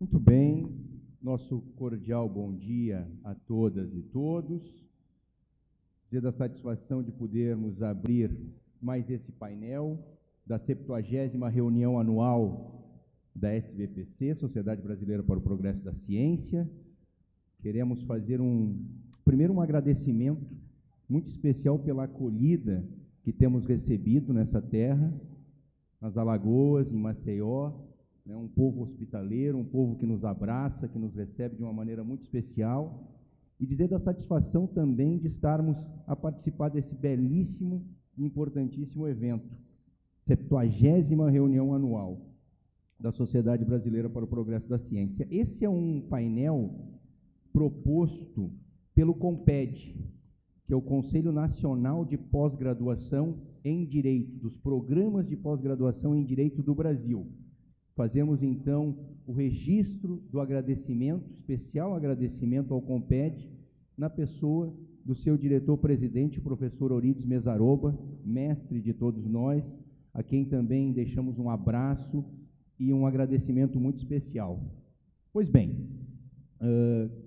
Muito bem, nosso cordial bom dia a todas e todos. Dizer da satisfação de podermos abrir mais esse painel da 70ª reunião anual da SBPC, Sociedade Brasileira para o Progresso da Ciência. Queremos fazer primeiro um agradecimento muito especial pela acolhida que temos recebido nessa terra, nas Alagoas, em Maceió, um povo hospitaleiro, um povo que nos abraça, que nos recebe de uma maneira muito especial, e dizer da satisfação também de estarmos a participar desse belíssimo e importantíssimo evento, 70ª reunião anual da Sociedade Brasileira para o Progresso da Ciência. Esse é um painel proposto pelo CONPED, que é o Conselho Nacional de Pós-Graduação em Direito, dos programas de pós-graduação em Direito do Brasil. Fazemos, então, o registro do agradecimento, especial agradecimento ao CONPED, na pessoa do seu diretor-presidente, o professor Euridice Mesaroba, mestre de todos nós, a quem também deixamos um abraço e um agradecimento muito especial. Pois bem,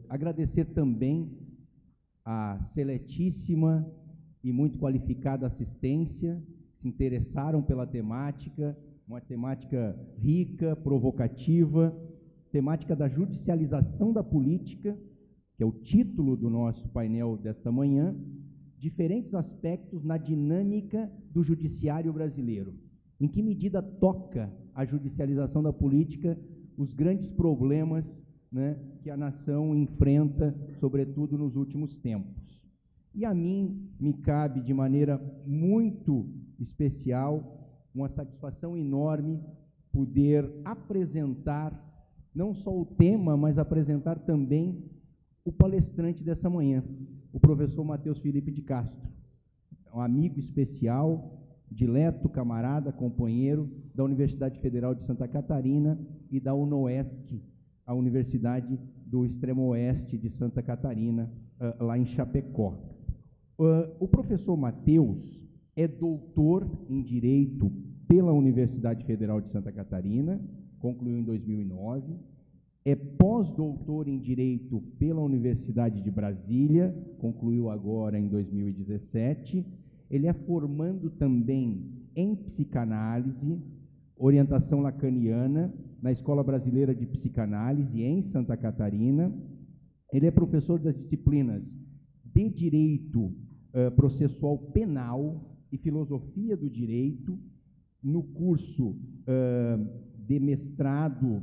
agradecer também a seletíssima e muito qualificada assistência, que se interessaram pela temática, uma temática rica, provocativa, temática da judicialização da política, que é o título do nosso painel desta manhã, diferentes aspectos na dinâmica do judiciário brasileiro. Em que medida toca a judicialização da política os grandes problemas, que a nação enfrenta, sobretudo nos últimos tempos. E a mim me cabe, de maneira muito especial, uma satisfação enorme poder apresentar não só o tema, mas apresentar também o palestrante dessa manhã, o professor Matheus Felipe de Castro, um amigo especial, dileto, camarada, companheiro da Universidade Federal de Santa Catarina e da UNOESC, a Universidade do Extremo Oeste de Santa Catarina, lá em Chapecó. O professor Matheus é doutor em Direito pela Universidade Federal de Santa Catarina, concluiu em 2009, é pós-doutor em Direito pela Universidade de Brasília, concluiu agora em 2017, ele é formando também em psicanálise, orientação lacaniana, na Escola Brasileira de Psicanálise, em Santa Catarina, ele é professor das disciplinas de Direito Processual Penal e Filosofia do Direito, no curso de mestrado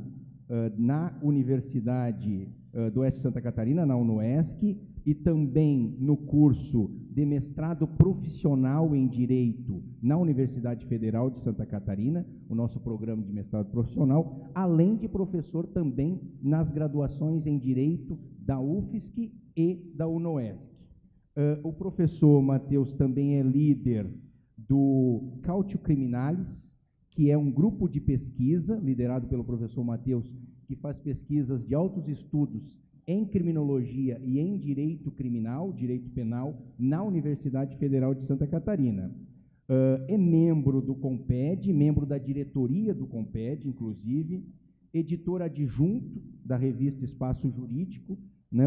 na Universidade do Oeste de Santa Catarina, na UNOESC, e também no curso de mestrado profissional em Direito na Universidade Federal de Santa Catarina, o nosso programa de mestrado profissional, além de professor também nas graduações em Direito da UFSC e da UNOESC. O professor Matheus também é líder do Cautio Criminalis, que é um grupo de pesquisa, liderado pelo professor Matheus, que faz pesquisas de altos estudos em criminologia e em direito criminal, direito penal, na Universidade Federal de Santa Catarina. É membro do CONPED, membro da diretoria do CONPED, inclusive, editor adjunto da revista Espaço Jurídico,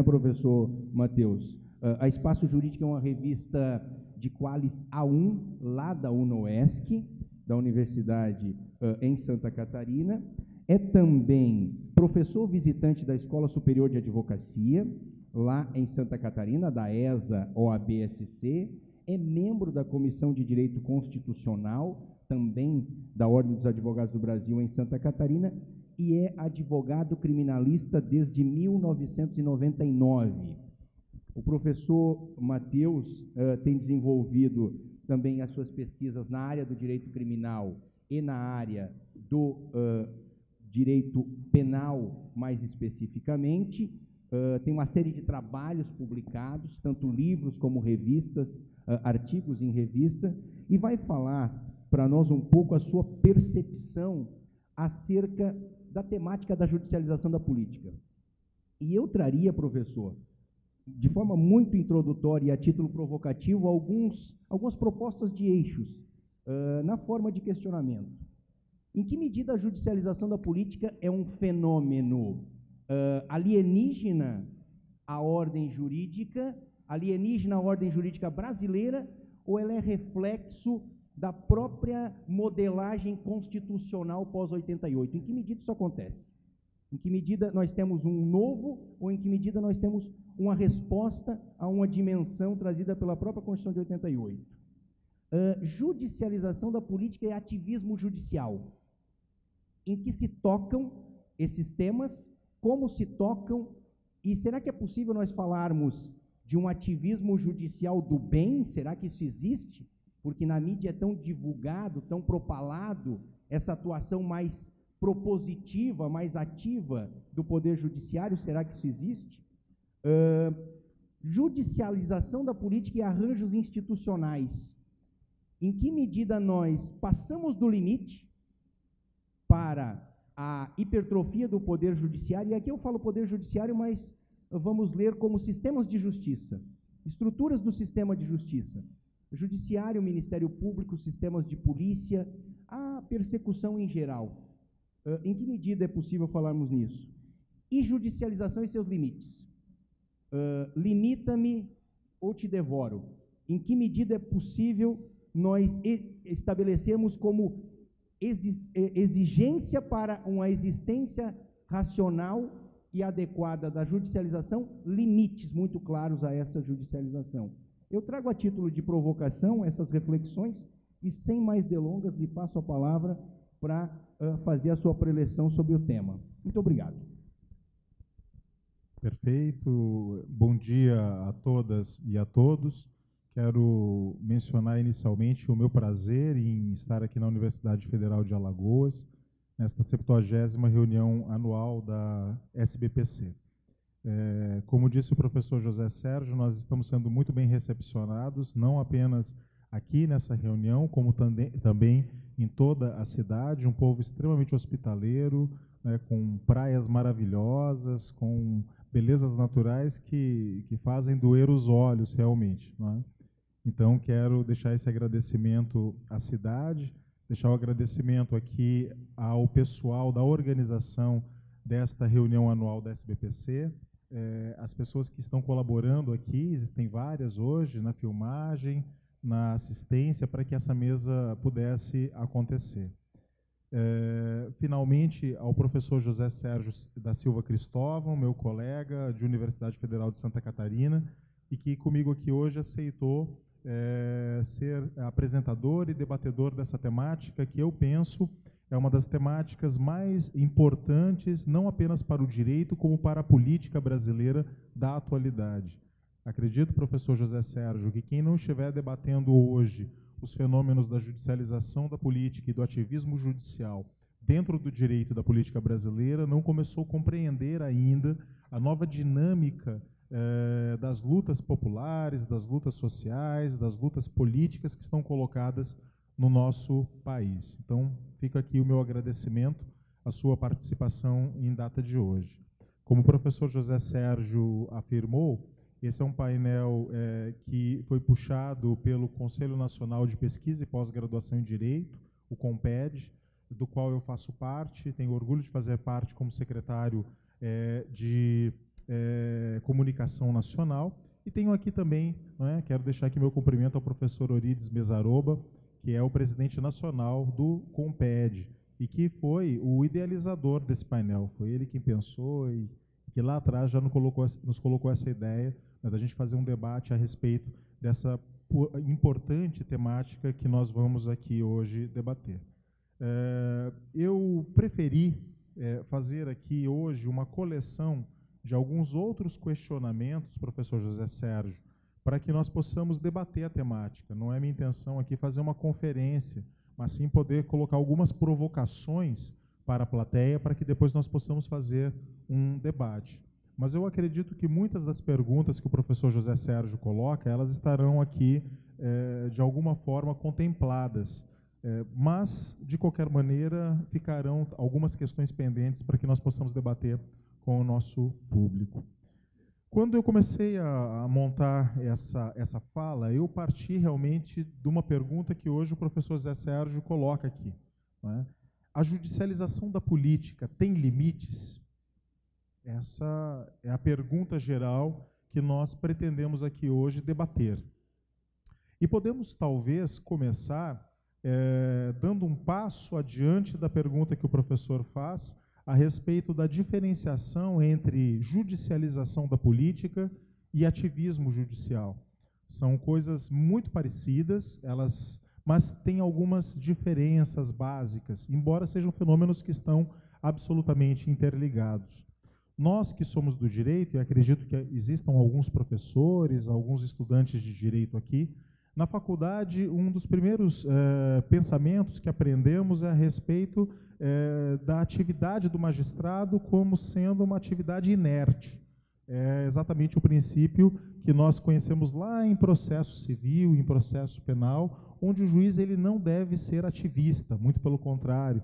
professor Matheus? A Espaço Jurídico é uma revista de Qualis A1, lá da UNOESC, da Universidade em Santa Catarina. É também professor visitante da Escola Superior de Advocacia, lá em Santa Catarina, da ESA-OAB-SC, é membro da Comissão de Direito Constitucional, também da Ordem dos Advogados do Brasil em Santa Catarina, e é advogado criminalista desde 1999. O professor Matheus tem desenvolvido também as suas pesquisas na área do direito criminal e na área do direito penal, mais especificamente. Tem uma série de trabalhos publicados, tanto livros como revistas, artigos em revista, e vai falar para nós um pouco a sua percepção acerca da temática da judicialização da política. E eu traria, professor, de forma muito introdutória e a título provocativo, algumas propostas de eixos na forma de questionamento. Em que medida a judicialização da política é um fenômeno alienígena à ordem jurídica brasileira, ou ela é reflexo da própria modelagem constitucional pós-88? Em que medida isso acontece? Em que medida nós temos um novo, ou em que medida nós temos uma resposta a uma dimensão trazida pela própria Constituição de 88? Judicialização da política e ativismo judicial. Em que se tocam esses temas, como se tocam, e será que é possível nós falarmos de um ativismo judicial do bem? Será que isso existe? Porque na mídia é tão divulgado, tão propalado essa atuação mais propositiva, mais ativa do Poder Judiciário. Será que isso existe? Judicialização da política e arranjos institucionais. Em que medida nós passamos do limite para a hipertrofia do Poder Judiciário? E aqui eu falo Poder Judiciário, mas vamos ler como sistemas de justiça, estruturas do sistema de justiça. Judiciário, Ministério Público, sistemas de polícia, a persecução em geral. Em que medida é possível falarmos nisso? E judicialização e seus limites. Limita-me ou te devoro. Em que medida é possível nós estabelecermos como exigência para uma existência racional e adequada da judicialização, limites muito claros a essa judicialização? Eu trago a título de provocação essas reflexões e, sem mais delongas, lhe passo a palavra para fazer a sua preleção sobre o tema. Muito obrigado. Perfeito. Bom dia a todas e a todos. Quero mencionar inicialmente o meu prazer em estar aqui na Universidade Federal de Alagoas, nesta 70ª reunião anual da SBPC. Como disse o professor José Sérgio, nós estamos sendo muito bem recepcionados, não apenas aqui nessa reunião, como também em toda a cidade, um povo extremamente hospitaleiro, né, com praias maravilhosas, com belezas naturais que fazem doer os olhos realmente, né? Então, quero deixar esse agradecimento à cidade, deixar o agradecimento aqui ao pessoal da organização desta reunião anual da SBPC, as pessoas que estão colaborando aqui, existem várias hoje, na filmagem, na assistência, para que essa mesa pudesse acontecer. Finalmente, ao professor José Sérgio da Silva Cristóvão, meu colega de Universidade Federal de Santa Catarina, e que comigo aqui hoje aceitou ser apresentador e debatedor dessa temática, que eu penso é uma das temáticas mais importantes, não apenas para o direito, como para a política brasileira da atualidade. Acredito, professor José Sérgio, que quem não estiver debatendo hoje os fenômenos da judicialização da política e do ativismo judicial dentro do direito da política brasileira não começou a compreender ainda a nova dinâmica das lutas populares, das lutas sociais, das lutas políticas que estão colocadas no nosso país. Então, fica aqui o meu agradecimento à sua participação em data de hoje. Como o professor José Sérgio afirmou, esse é um painel que foi puxado pelo Conselho Nacional de Pesquisa e Pós-Graduação em Direito, o CONPED, do qual eu faço parte, tenho orgulho de fazer parte como secretário de Comunicação Nacional, e tenho aqui também, quero deixar aqui meu cumprimento ao professor Orides Mesaroba, que é o presidente nacional do CONPED, e que foi o idealizador desse painel, foi ele quem pensou e que lá atrás já nos colocou essa ideia, né, da gente fazer um debate a respeito dessa importante temática que nós vamos aqui hoje debater. Eu preferi fazer aqui hoje uma coleção de alguns outros questionamentos, professor José Sérgio, para que nós possamos debater a temática. Não é minha intenção aqui fazer uma conferência, mas sim poder colocar algumas provocações para a plateia, para que depois nós possamos fazer um debate. Mas eu acredito que muitas das perguntas que o professor José Sérgio coloca, elas estarão aqui, de alguma forma, contempladas. Mas, de qualquer maneira, ficarão algumas questões pendentes para que nós possamos debater com o nosso público. Quando eu comecei a montar essa fala, eu parti realmente de uma pergunta que hoje o professor José Sérgio coloca aqui, né? A judicialização da política tem limites? Essa é a pergunta geral que nós pretendemos aqui hoje debater. E podemos, talvez, começar dando um passo adiante da pergunta que o professor faz a respeito da diferenciação entre judicialização da política e ativismo judicial. São coisas muito parecidas, mas têm algumas diferenças básicas, embora sejam fenômenos que estão absolutamente interligados. Nós que somos do direito, e acredito que existam alguns professores, alguns estudantes de direito aqui, na faculdade, um dos primeiros pensamentos que aprendemos é a respeito da atividade do magistrado como sendo uma atividade inerte. É exatamente o princípio que nós conhecemos lá em processo civil, em processo penal, onde o juiz ele não deve ser ativista, muito pelo contrário,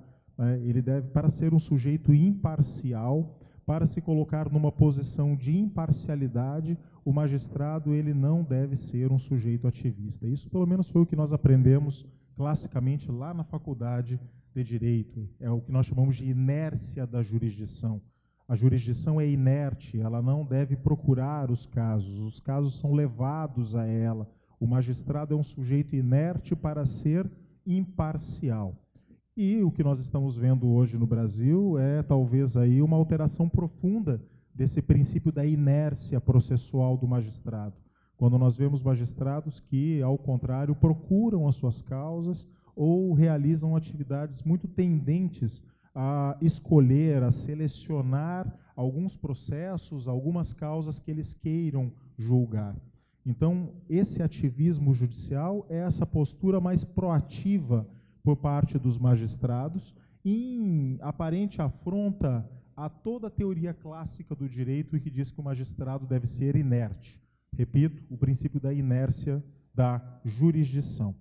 ele deve, para ser um sujeito imparcial, para se colocar numa posição de imparcialidade, o magistrado ele não deve ser um sujeito ativista. Isso, pelo menos, foi o que nós aprendemos classicamente lá na faculdade de Direito. É o que nós chamamos de inércia da jurisdição. A jurisdição é inerte, ela não deve procurar os casos são levados a ela. O magistrado é um sujeito inerte para ser imparcial. E o que nós estamos vendo hoje no Brasil é talvez aí uma alteração profunda desse princípio da inércia processual do magistrado. Quando nós vemos magistrados que, ao contrário, procuram as suas causas ou realizam atividades muito tendentes a escolher, a selecionar alguns processos, algumas causas que eles queiram julgar. Então, esse ativismo judicial é essa postura mais proativa por parte dos magistrados, em aparente afronta a toda a teoria clássica do direito que diz que o magistrado deve ser inerte. Repito, o princípio da inércia da jurisdição.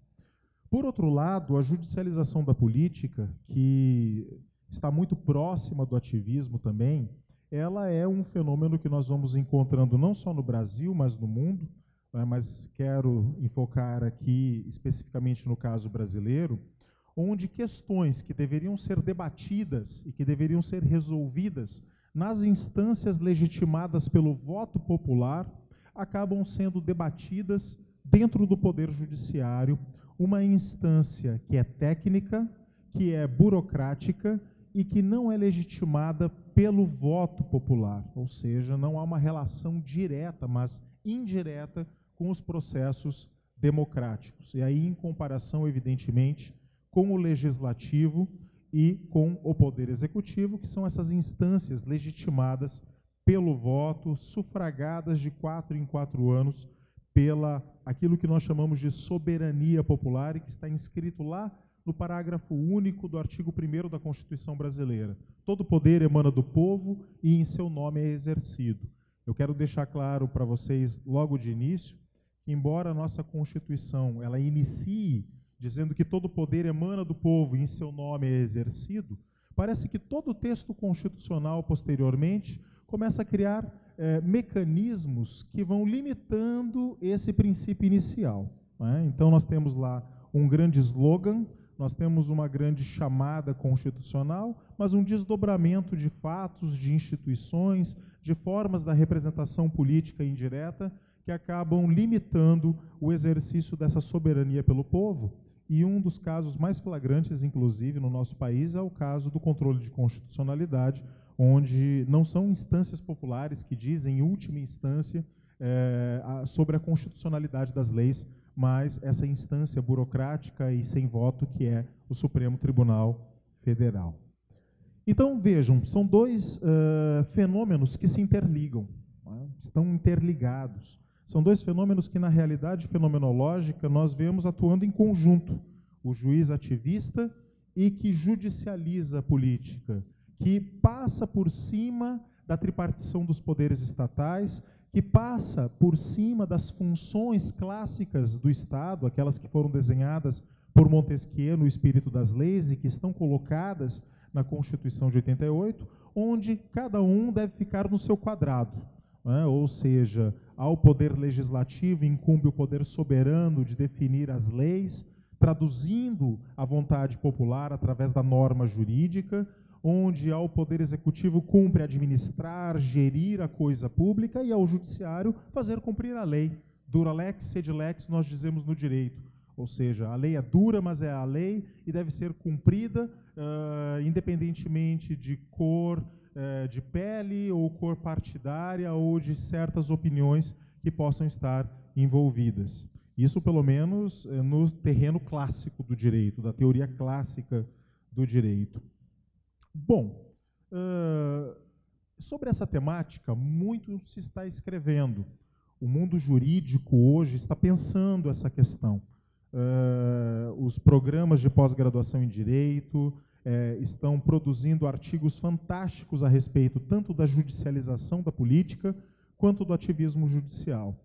Por outro lado, a judicialização da política, que está muito próxima do ativismo também, ela é um fenômeno que nós vamos encontrando não só no Brasil, mas no mundo, mas quero enfocar aqui especificamente no caso brasileiro, onde questões que deveriam ser debatidas e que deveriam ser resolvidas nas instâncias legitimadas pelo voto popular, acabam sendo debatidas dentro do Poder Judiciário, uma instância que é técnica, que é burocrática e que não é legitimada pelo voto popular, ou seja, não há uma relação direta, mas indireta com os processos democráticos. E aí, em comparação, evidentemente, com o legislativo e com o poder executivo, que são essas instâncias legitimadas pelo voto, sufragadas de 4 em 4 anos pela aquilo que nós chamamos de soberania popular e que está inscrito lá no parágrafo único do artigo 1º da Constituição brasileira. Todo poder emana do povo e em seu nome é exercido. Eu quero deixar claro para vocês logo de início que, embora a nossa Constituição ela inicie dizendo que todo poder emana do povo e em seu nome é exercido, parece que todo o texto constitucional, posteriormente, começa a criar mecanismos que vão limitando esse princípio inicial. Né? Então, nós temos lá um grande slogan, nós temos uma grande chamada constitucional, mas um desdobramento de fatos, de instituições, de formas da representação política indireta que acabam limitando o exercício dessa soberania pelo povo. E um dos casos mais flagrantes, inclusive, no nosso país, é o caso do controle de constitucionalidade, onde não são instâncias populares que dizem, em última instância, sobre a constitucionalidade das leis, mas essa instância burocrática e sem voto que é o Supremo Tribunal Federal. Então, vejam, são dois fenômenos que se interligam, né? Estão interligados. São dois fenômenos que, na realidade fenomenológica, nós vemos atuando em conjunto. O juiz ativista e que judicializa a política, que passa por cima da tripartição dos poderes estatais, que passa por cima das funções clássicas do Estado, aquelas que foram desenhadas por Montesquieu no Espírito das Leis e que estão colocadas na Constituição de 88, onde cada um deve ficar no seu quadrado. Ou seja, ao poder legislativo incumbe o poder soberano de definir as leis, traduzindo a vontade popular através da norma jurídica, onde ao Poder Executivo cumpre administrar, gerir a coisa pública e ao Judiciário fazer cumprir a lei. Dura lex, sed lex, nós dizemos no direito. Ou seja, a lei é dura, mas é a lei e deve ser cumprida independentemente de cor, de pele ou cor partidária ou de certas opiniões que possam estar envolvidas. Isso, pelo menos, no terreno clássico do direito, da teoria clássica do direito. Bom, sobre essa temática, muito se está escrevendo. O mundo jurídico hoje está pensando essa questão. Os programas de pós-graduação em Direito estão produzindo artigos fantásticos a respeito tanto da judicialização da política quanto do ativismo judicial.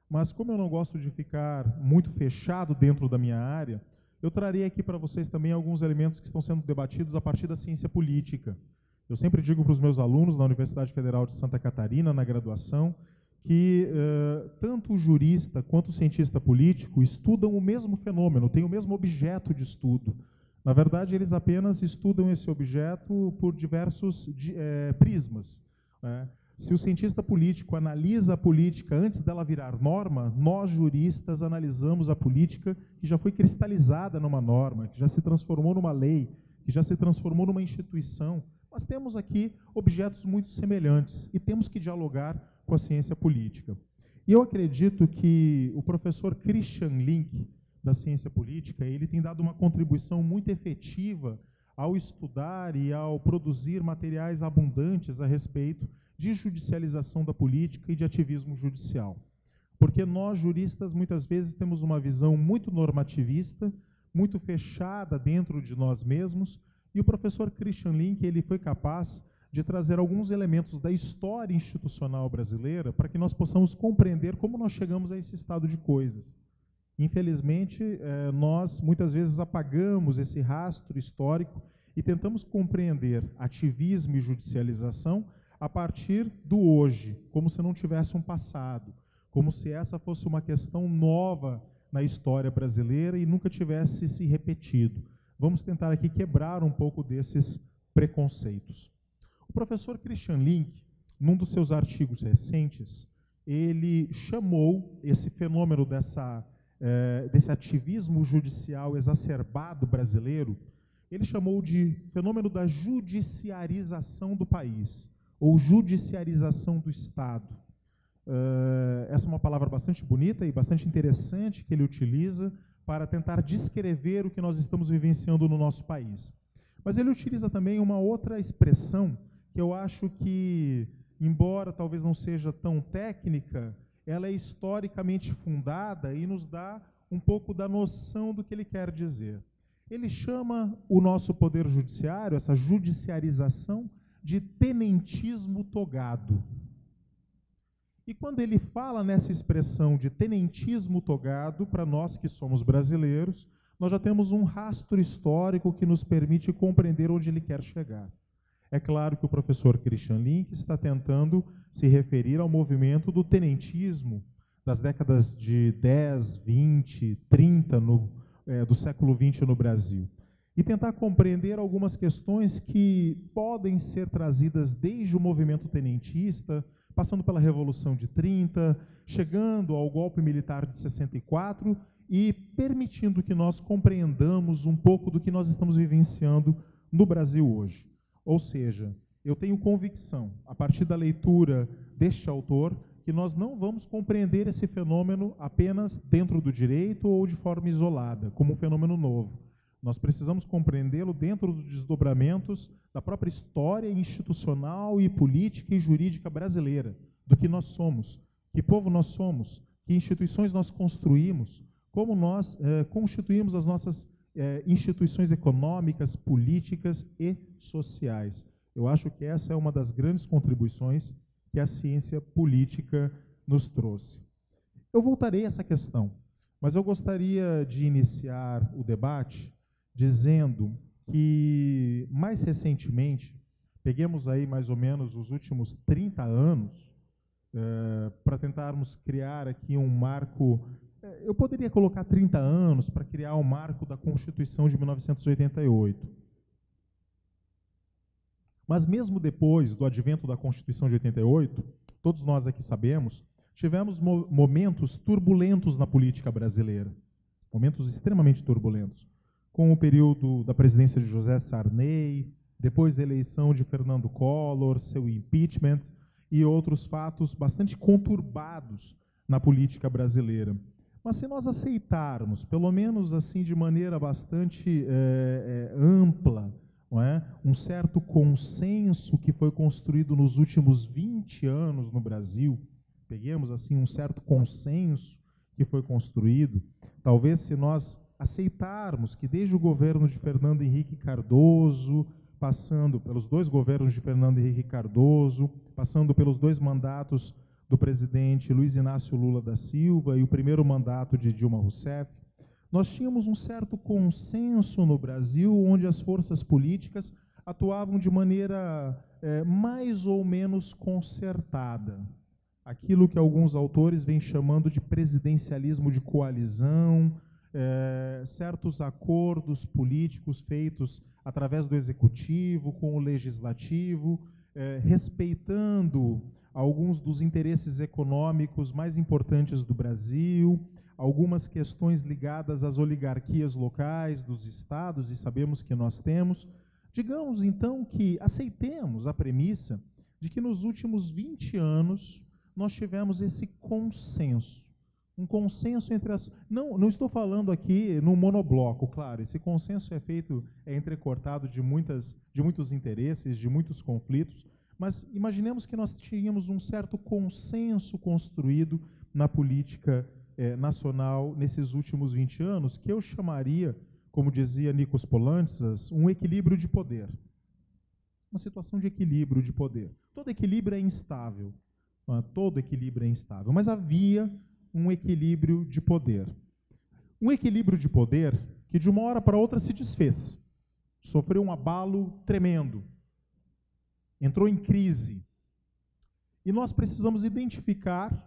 Mas como eu não gosto de ficar muito fechado dentro da minha área, eu trarei aqui para vocês também alguns elementos que estão sendo debatidos a partir da ciência política. Eu sempre digo para os meus alunos na Universidade Federal de Santa Catarina, na graduação, que tanto o jurista quanto o cientista político estudam o mesmo fenômeno, têm o mesmo objeto de estudo. Na verdade, eles apenas estudam esse objeto por diversos prismas. Se o cientista político analisa a política antes dela virar norma, nós, juristas, analisamos a política que já foi cristalizada numa norma, que já se transformou numa lei, que já se transformou numa instituição. Nós temos aqui objetos muito semelhantes e temos que dialogar com a ciência política. E eu acredito que o professor Christian Link, da ciência política, ele tem dado uma contribuição muito efetiva ao estudar e ao produzir materiais abundantes a respeito de judicialização da política e de ativismo judicial. Porque nós, juristas, muitas vezes temos uma visão muito normativista, muito fechada dentro de nós mesmos, e o professor Christian Link ele foi capaz de trazer alguns elementos da história institucional brasileira para que nós possamos compreender como nós chegamos a esse estado de coisas. Infelizmente, nós muitas vezes apagamos esse rastro histórico e tentamos compreender ativismo e judicialização a partir do hoje, como se não tivesse um passado, como se essa fosse uma questão nova na história brasileira e nunca tivesse se repetido. Vamos tentar aqui quebrar um pouco desses preconceitos. O professor Christian Link, num dos seus artigos recentes, ele chamou esse fenômeno desse ativismo judicial exacerbado brasileiro, ele chamou de fenômeno da judiciarização do país, ou judiciarização do Estado. Essa é uma palavra bastante bonita e bastante interessante que ele utiliza para tentar descrever o que nós estamos vivenciando no nosso país. Mas ele utiliza também uma outra expressão que eu acho que, embora talvez não seja tão técnica, ela é historicamente fundada e nos dá um pouco da noção do que ele quer dizer. Ele chama o nosso poder judiciário, essa judiciarização, de tenentismo togado. E quando ele fala nessa expressão de tenentismo togado, para nós que somos brasileiros, nós já temos um rastro histórico que nos permite compreender onde ele quer chegar. É claro que o professor Christian Link está tentando se referir ao movimento do tenentismo das décadas de 10, 20, 30 do século XX no Brasil. E tentar compreender algumas questões que podem ser trazidas desde o movimento tenentista, passando pela Revolução de 30, chegando ao golpe militar de 64 e permitindo que nós compreendamos um pouco do que nós estamos vivenciando no Brasil hoje. Ou seja, eu tenho convicção, a partir da leitura deste autor, que nós não vamos compreender esse fenômeno apenas dentro do direito ou de forma isolada, como um fenômeno novo. Nós precisamos compreendê-lo dentro dos desdobramentos da própria história institucional e política e jurídica brasileira, do que nós somos, que povo nós somos, que instituições nós construímos, como nós constituímos as nossas instituições econômicas, políticas e sociais. Eu acho que essa é uma das grandes contribuições que a ciência política nos trouxe. Eu voltarei a essa questão, mas eu gostaria de iniciar o debate dizendo que, mais recentemente, peguemos aí mais ou menos os últimos 30 anos, para tentarmos criar aqui um marco. Eu poderia colocar 30 anos para criar o marco da Constituição de 1988. Mas mesmo depois do advento da Constituição de 88, todos nós aqui sabemos, tivemos momentos turbulentos na política brasileira, momentos extremamente turbulentos, com o período da presidência de José Sarney, depois a eleição de Fernando Collor, seu impeachment e outros fatos bastante conturbados na política brasileira. Mas se nós aceitarmos, pelo menos assim de maneira bastante ampla, não é? Um certo consenso que foi construído nos últimos 20 anos no Brasil, peguemos assim um certo consenso que foi construído, talvez se nós aceitarmos que desde o governo de Fernando Henrique Cardoso, passando pelos dois governos de Fernando Henrique Cardoso, passando pelos dois mandatos do presidente Luiz Inácio Lula da Silva e o primeiro mandato de Dilma Rousseff, nós tínhamos um certo consenso no Brasil, onde as forças políticas atuavam de maneira mais ou menos concertada. Aquilo que alguns autores vêm chamando de presidencialismo de coalizão, certos acordos políticos feitos através do executivo, com o legislativo, respeitando alguns dos interesses econômicos mais importantes do Brasil, algumas questões ligadas às oligarquias locais dos estados, e sabemos que nós temos. Digamos, então, que aceitemos a premissa de que nos últimos 20 anos nós tivemos esse consenso. Um consenso entre as... Não estou falando aqui no monobloco, claro, esse consenso é entrecortado de muitos interesses, de muitos conflitos, mas imaginemos que nós tínhamos um certo consenso construído na política nacional nesses últimos 20 anos, que eu chamaria, como dizia Nikos Poulantzas, um equilíbrio de poder. Uma situação de equilíbrio de poder. Todo equilíbrio é instável. Todo equilíbrio é instável, mas havia um equilíbrio de poder. Um equilíbrio de poder que de uma hora para outra se desfez. Sofreu um abalo tremendo. Entrou em crise. E nós precisamos identificar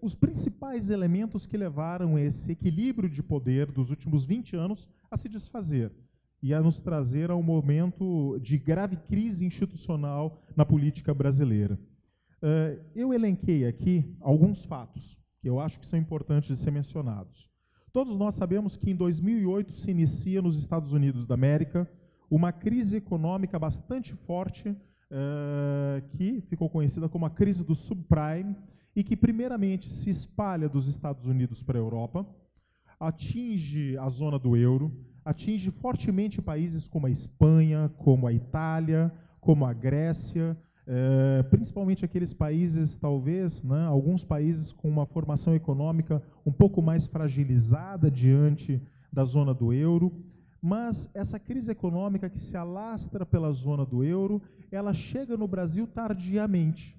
os principais elementos que levaram esse equilíbrio de poder dos últimos 20 anos a se desfazer e a nos trazer a um momento de grave crise institucional na política brasileira. Eu elenquei aqui alguns fatos que eu acho que são importantes de ser mencionados. Todos nós sabemos que em 2008 se inicia nos Estados Unidos da América uma crise econômica bastante forte, que ficou conhecida como a crise do subprime, e que primeiramente se espalha dos Estados Unidos para a Europa, atinge a zona do euro, atinge fortemente países como a Espanha, como a Itália, como a Grécia, principalmente aqueles países, talvez, né, alguns países com uma formação econômica um pouco mais fragilizada diante da zona do euro, mas essa crise econômica que se alastra pela zona do euro, ela chega no Brasil tardiamente.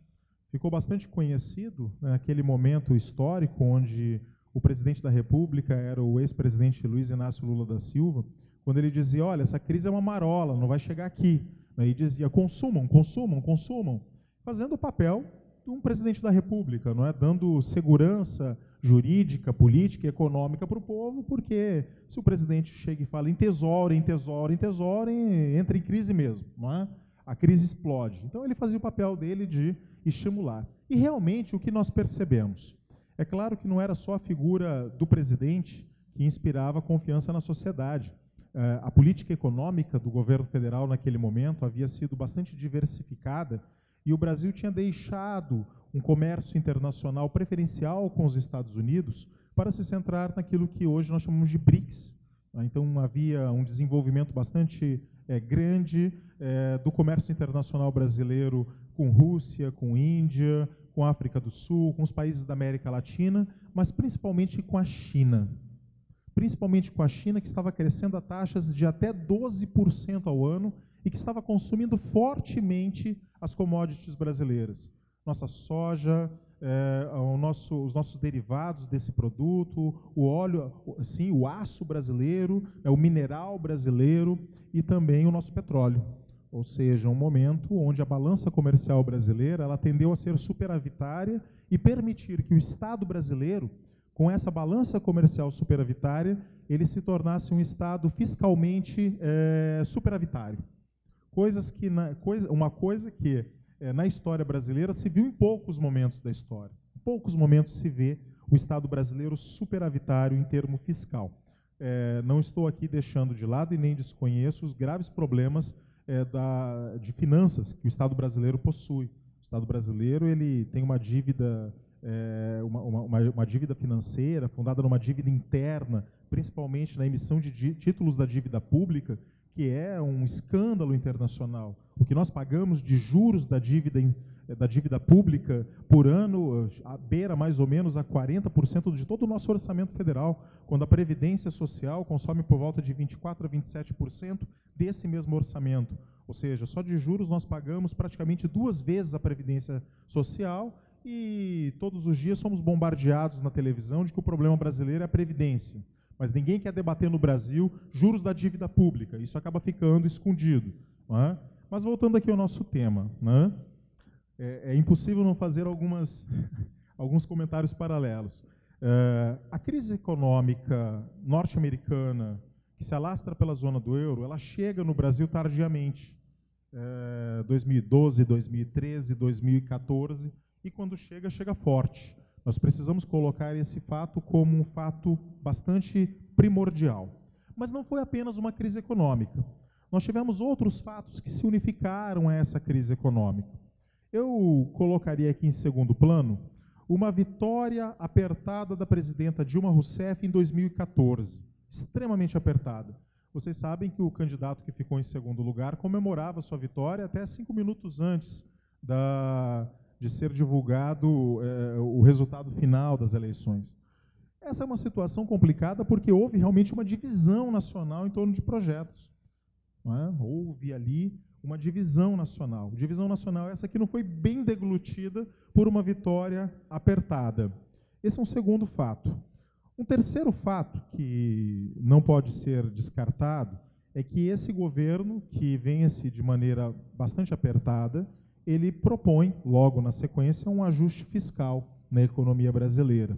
Ficou bastante conhecido naquele momento histórico onde o presidente da República era o ex-presidente Luiz Inácio Lula da Silva, quando ele dizia, olha, essa crise é uma marola, não vai chegar aqui. E dizia, consumam, consumam, consumam, fazendo o papel de um presidente da República, não é? Dando segurança jurídica, política e econômica para o povo, porque se o presidente chega e fala entesourem, entesourem, entesourem, entra em crise mesmo, não é? A crise explode. Então ele fazia o papel dele de estimular. E realmente o que nós percebemos? É claro que não era só a figura do presidente que inspirava confiança na sociedade. A política econômica do governo federal naquele momento havia sido bastante diversificada e o Brasil tinha deixado um comércio internacional preferencial com os Estados Unidos para se centrar naquilo que hoje nós chamamos de BRICS. Então havia um desenvolvimento bastante grande do comércio internacional brasileiro com Rússia, com Índia, com África do Sul, com os países da América Latina, mas principalmente com a China. Principalmente com a China, que estava crescendo a taxas de até 12% ao ano e que estava consumindo fortemente as commodities brasileiras. Nossa soja, os nossos derivados desse produto, o óleo, sim, o aço brasileiro, o mineral brasileiro e também o nosso petróleo. Ou seja, um momento onde a balança comercial brasileira ela tendeu a ser superavitária e permitir que o Estado brasileiro, com essa balança comercial superavitária, ele se tornasse um Estado fiscalmente superavitário, uma coisa que na história brasileira se viu em poucos momentos da história. Em poucos momentos se vê o Estado brasileiro superavitário em termo fiscal. Não estou aqui deixando de lado e nem desconheço os graves problemas de finanças que o Estado brasileiro possui. O Estado brasileiro ele tem uma dívida, uma dívida financeira fundada numa dívida interna, principalmente na emissão de títulos da dívida pública, que é um escândalo internacional. O que nós pagamos de juros da dívida pública por ano beira mais ou menos a 40% de todo o nosso orçamento federal, quando a Previdência Social consome por volta de 24% a 27% desse mesmo orçamento. Ou seja, só de juros nós pagamos praticamente 2 vezes a Previdência Social e todos os dias somos bombardeados na televisão de que o problema brasileiro é a Previdência. Mas ninguém quer debater no Brasil juros da dívida pública. Isso acaba ficando escondido. Não é? Mas voltando aqui ao nosso tema, né? É impossível não fazer alguns comentários paralelos. A crise econômica norte-americana, que se alastra pela zona do euro, ela chega no Brasil tardiamente. 2012, 2013, 2014, e quando chega, chega forte. Nós precisamos colocar esse fato como um fato bastante primordial. Mas não foi apenas uma crise econômica. Nós tivemos outros fatos que se unificaram a essa crise econômica. Eu colocaria aqui em segundo plano uma vitória apertada da presidenta Dilma Rousseff em 2014, extremamente apertada. Vocês sabem que o candidato que ficou em segundo lugar comemorava sua vitória até 5 minutos antes de ser divulgado o resultado final das eleições. Essa é uma situação complicada porque houve realmente uma divisão nacional em torno de projetos. Não é? Houve ali uma divisão nacional. Divisão nacional essa que não foi bem deglutida por uma vitória apertada. Esse é um segundo fato. Um terceiro fato que não pode ser descartado é que esse governo, que vence de maneira bastante apertada, ele propõe, logo na sequência, um ajuste fiscal na economia brasileira.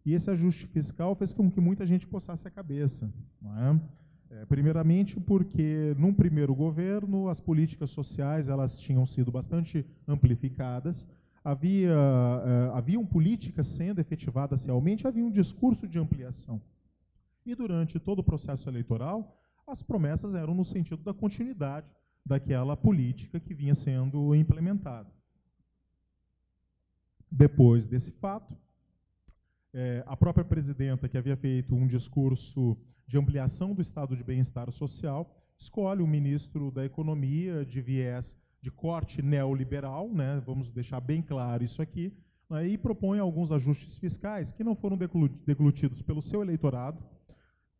E esse ajuste fiscal fez com que muita gente coçasse a cabeça. Não é? Primeiramente porque, num primeiro governo, as políticas sociais elas tinham sido bastante amplificadas, haviam políticas sendo efetivadas realmente, havia um discurso de ampliação. E durante todo o processo eleitoral, as promessas eram no sentido da continuidade daquela política que vinha sendo implementada. Depois desse fato, a própria presidenta, que havia feito um discurso de ampliação do estado de bem-estar social, escolhe um ministro da Economia de viés de corte neoliberal, né, vamos deixar bem claro isso aqui, né, e propõe alguns ajustes fiscais que não foram deglutidos pelo seu eleitorado,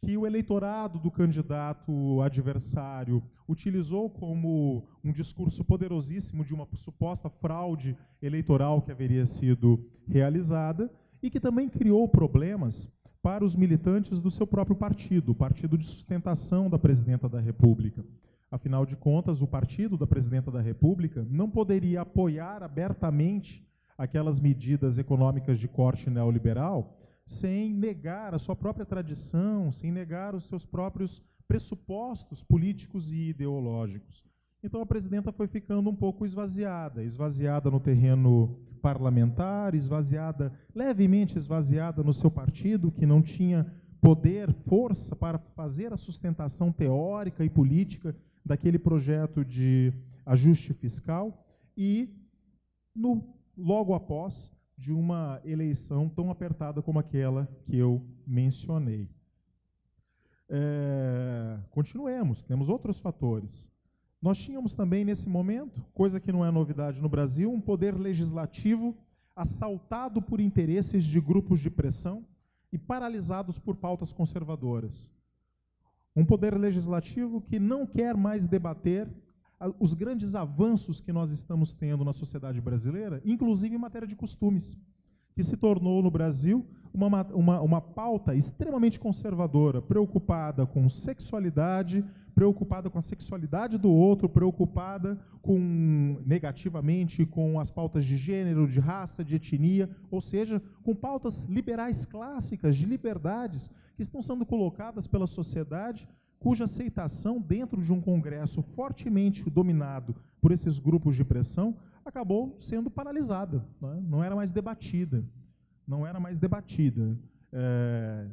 que o eleitorado do candidato adversário utilizou como um discurso poderosíssimo de uma suposta fraude eleitoral que haveria sido realizada e que também criou problemas para os militantes do seu próprio partido, o partido de sustentação da presidenta da República. Afinal de contas, o partido da presidenta da República não poderia apoiar abertamente aquelas medidas econômicas de corte neoliberal sem negar a sua própria tradição, sem negar os seus próprios pressupostos políticos e ideológicos. Então a presidenta foi ficando um pouco esvaziada no terreno parlamentar, levemente esvaziada no seu partido, que não tinha poder, força para fazer a sustentação teórica e política daquele projeto de ajuste fiscal e, logo após, de uma eleição tão apertada como aquela que eu mencionei. Continuemos, temos outros fatores. Nós tínhamos também, nesse momento, coisa que não é novidade no Brasil, um poder legislativo assaltado por interesses de grupos de pressão e paralisados por pautas conservadoras. Um poder legislativo que não quer mais debater os grandes avanços que nós estamos tendo na sociedade brasileira, inclusive em matéria de costumes, que se tornou no Brasil uma pauta extremamente conservadora, preocupada com sexualidade, preocupada com a sexualidade do outro, preocupada negativamente com as pautas de gênero, de raça, de etnia, ou seja, com pautas liberais clássicas, de liberdades, que estão sendo colocadas pela sociedade cuja aceitação dentro de um Congresso fortemente dominado por esses grupos de pressão acabou sendo paralisada, né? Não era mais debatida. Não era mais debatida.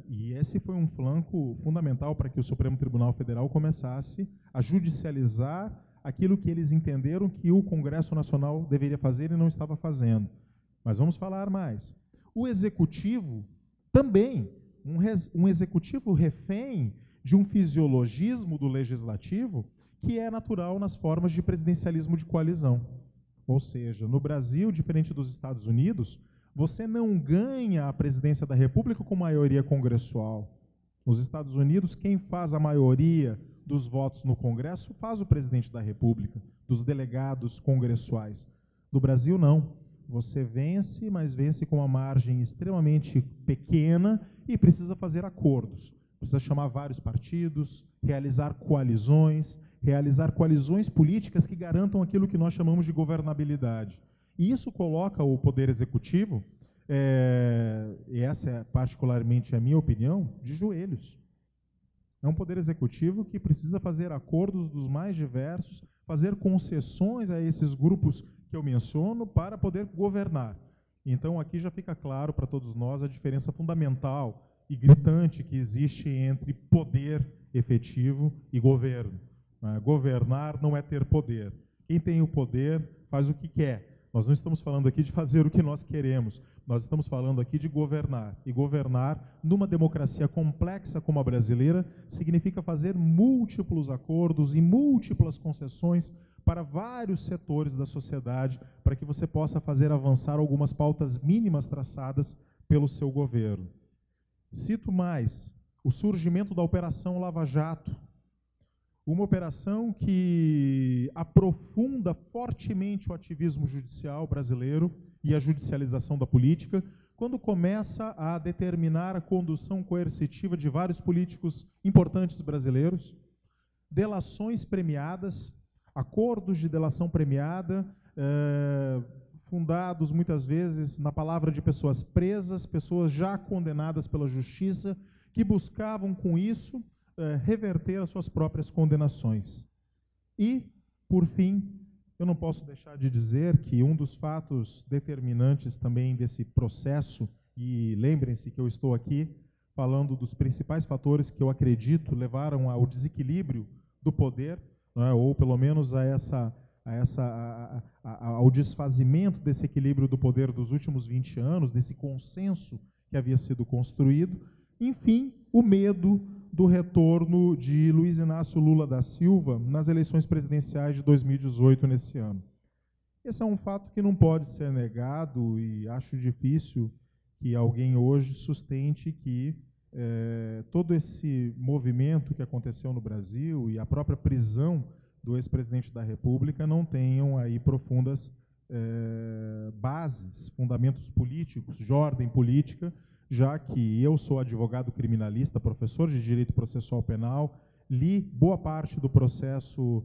E esse foi um flanco fundamental para que o Supremo Tribunal Federal começasse a judicializar aquilo que eles entenderam que o Congresso Nacional deveria fazer e não estava fazendo. Mas vamos falar mais. O Executivo também, um Executivo refém de um fisiologismo do Legislativo que é natural nas formas de presidencialismo de coalizão. Ou seja, no Brasil, diferente dos Estados Unidos, você não ganha a presidência da República com maioria congressual. Nos Estados Unidos, quem faz a maioria dos votos no Congresso faz o presidente da República, dos delegados congressuais. No Brasil, não. Você vence, mas vence com uma margem extremamente pequena e precisa fazer acordos. Precisa chamar vários partidos, realizar coalizões políticas que garantam aquilo que nós chamamos de governabilidade. E isso coloca o Poder Executivo, e essa é particularmente a minha opinião, de joelhos. É um Poder Executivo que precisa fazer acordos dos mais diversos, fazer concessões a esses grupos que eu menciono para poder governar. Então, aqui já fica claro para todos nós a diferença fundamental e gritante que existe entre poder efetivo e governo. Governar não é ter poder. Quem tem o poder faz o que quer. Nós não estamos falando aqui de fazer o que nós queremos. Nós estamos falando aqui de governar. E governar, numa democracia complexa como a brasileira, significa fazer múltiplos acordos e múltiplas concessões para vários setores da sociedade, para que você possa fazer avançar algumas pautas mínimas traçadas pelo seu governo. Cito mais o surgimento da Operação Lava Jato, uma operação que aprofunda fortemente o ativismo judicial brasileiro e a judicialização da política, quando começa a determinar a condução coercitiva de vários políticos importantes brasileiros, delações premiadas, acordos de delação premiada, fundados muitas vezes na palavra de pessoas presas, pessoas já condenadas pela justiça, que buscavam com isso reverter as suas próprias condenações. E, por fim, eu não posso deixar de dizer que um dos fatos determinantes também desse processo, e lembrem-se que eu estou aqui falando dos principais fatores que eu acredito levaram ao desequilíbrio do poder, não é? Ou pelo menos ao desfazimento desse equilíbrio do poder dos últimos 20 anos, desse consenso que havia sido construído. Enfim, o medo do retorno de Luiz Inácio Lula da Silva nas eleições presidenciais de 2018, nesse ano. Esse é um fato que não pode ser negado e acho difícil que alguém hoje sustente que todo esse movimento que aconteceu no Brasil e a própria prisão do ex-presidente da República não tenham aí profundas bases, fundamentos políticos, de ordem política, já que eu sou advogado criminalista, professor de Direito Processual Penal, li boa parte do processo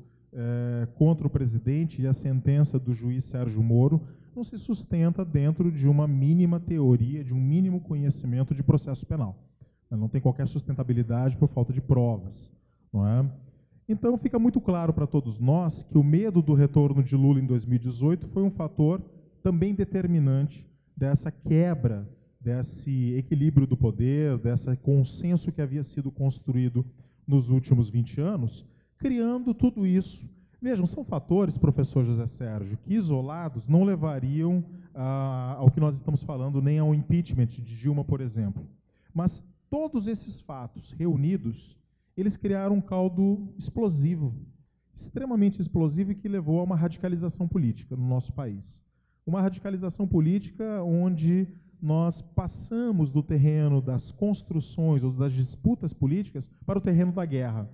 contra o presidente e a sentença do juiz Sérgio Moro não se sustenta dentro de uma mínima teoria, de um mínimo conhecimento de processo penal. Não tem qualquer sustentabilidade por falta de provas, não é? Então, fica muito claro para todos nós que o medo do retorno de Lula em 2018 foi um fator também determinante dessa quebra, desse equilíbrio do poder, desse consenso que havia sido construído nos últimos 20 anos, criando tudo isso. Vejam, são fatores, professor José Sérgio, que isolados não levariam ao que nós estamos falando, nem ao impeachment de Dilma, por exemplo. Mas todos esses fatos reunidos, eles criaram um caldo explosivo, extremamente explosivo, e que levou a uma radicalização política no nosso país. Uma radicalização política onde nós passamos do terreno das construções ou das disputas políticas para o terreno da guerra,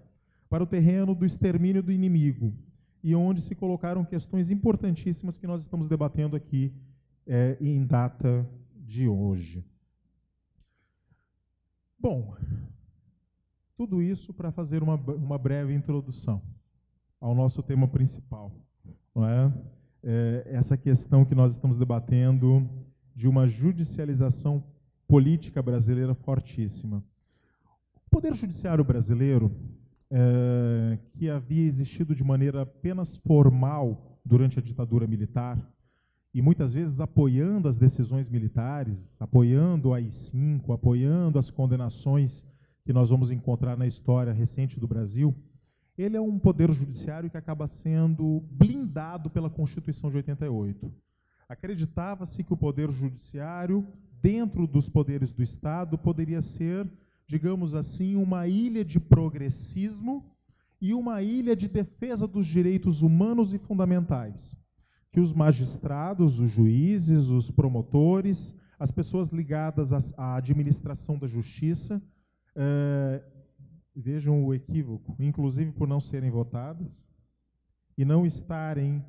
para o terreno do extermínio do inimigo, e onde se colocaram questões importantíssimas que nós estamos debatendo aqui em data de hoje. Bom, tudo isso para fazer uma breve introdução ao nosso tema principal, não é? Essa questão que nós estamos debatendo de uma judicialização política brasileira fortíssima. O Poder Judiciário brasileiro que havia existido de maneira apenas formal durante a ditadura militar, e muitas vezes apoiando as decisões militares, apoiando o AI-5, apoiando as condenações que nós vamos encontrar na história recente do Brasil, ele é um poder judiciário que acaba sendo blindado pela Constituição de 88. Acreditava-se que o poder judiciário, dentro dos poderes do Estado, poderia ser, digamos assim, uma ilha de progressismo e uma ilha de defesa dos direitos humanos e fundamentais, que os magistrados, os juízes, os promotores, as pessoas ligadas à administração da justiça, vejam o equívoco, inclusive por não serem votadas e não estarem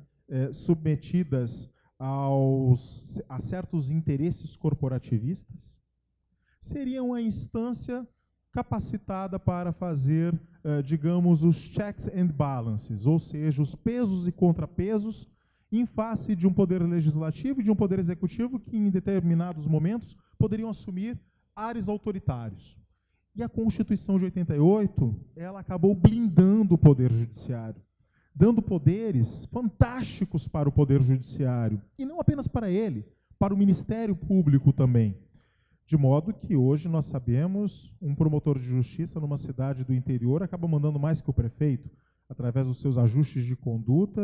submetidas a certos interesses corporativistas, seriam a instância capacitada para fazer, digamos, os checks and balances, ou seja, os pesos e contrapesos em face de um poder legislativo e de um poder executivo que, em determinados momentos, poderiam assumir ares autoritários. E a Constituição de 88, ela acabou blindando o poder judiciário, dando poderes fantásticos para o poder judiciário, e não apenas para ele, para o Ministério Público também. De modo que hoje nós sabemos, um promotor de justiça numa cidade do interior acaba mandando mais que o prefeito, através dos seus ajustes de conduta.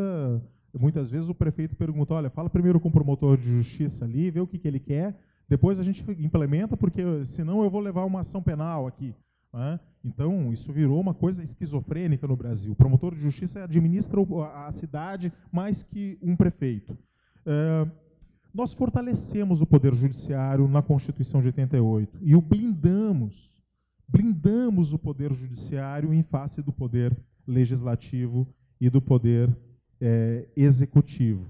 Muitas vezes o prefeito pergunta, olha, fala primeiro com o promotor de justiça ali, vê o que ele quer, depois a gente implementa, porque senão eu vou levar uma ação penal aqui. Né? Então, isso virou uma coisa esquizofrênica no Brasil. O promotor de justiça administra a cidade mais que um prefeito. Nós fortalecemos o poder judiciário na Constituição de 88 e o blindamos o poder judiciário em face do poder legislativo e do poder executivo.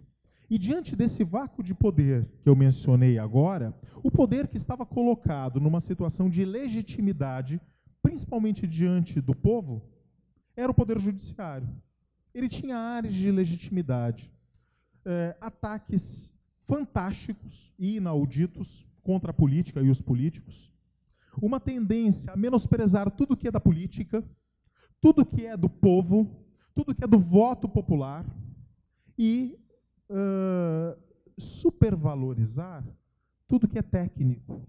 E diante desse vácuo de poder que eu mencionei agora, o poder que estava colocado numa situação de legitimidade, principalmente diante do povo, era o poder judiciário. Ele tinha áreas de legitimidade, ataques fantásticos e inauditos contra a política e os políticos, uma tendência a menosprezar tudo que é da política, tudo que é do povo, tudo que é do voto popular e supervalorizar tudo que é técnico,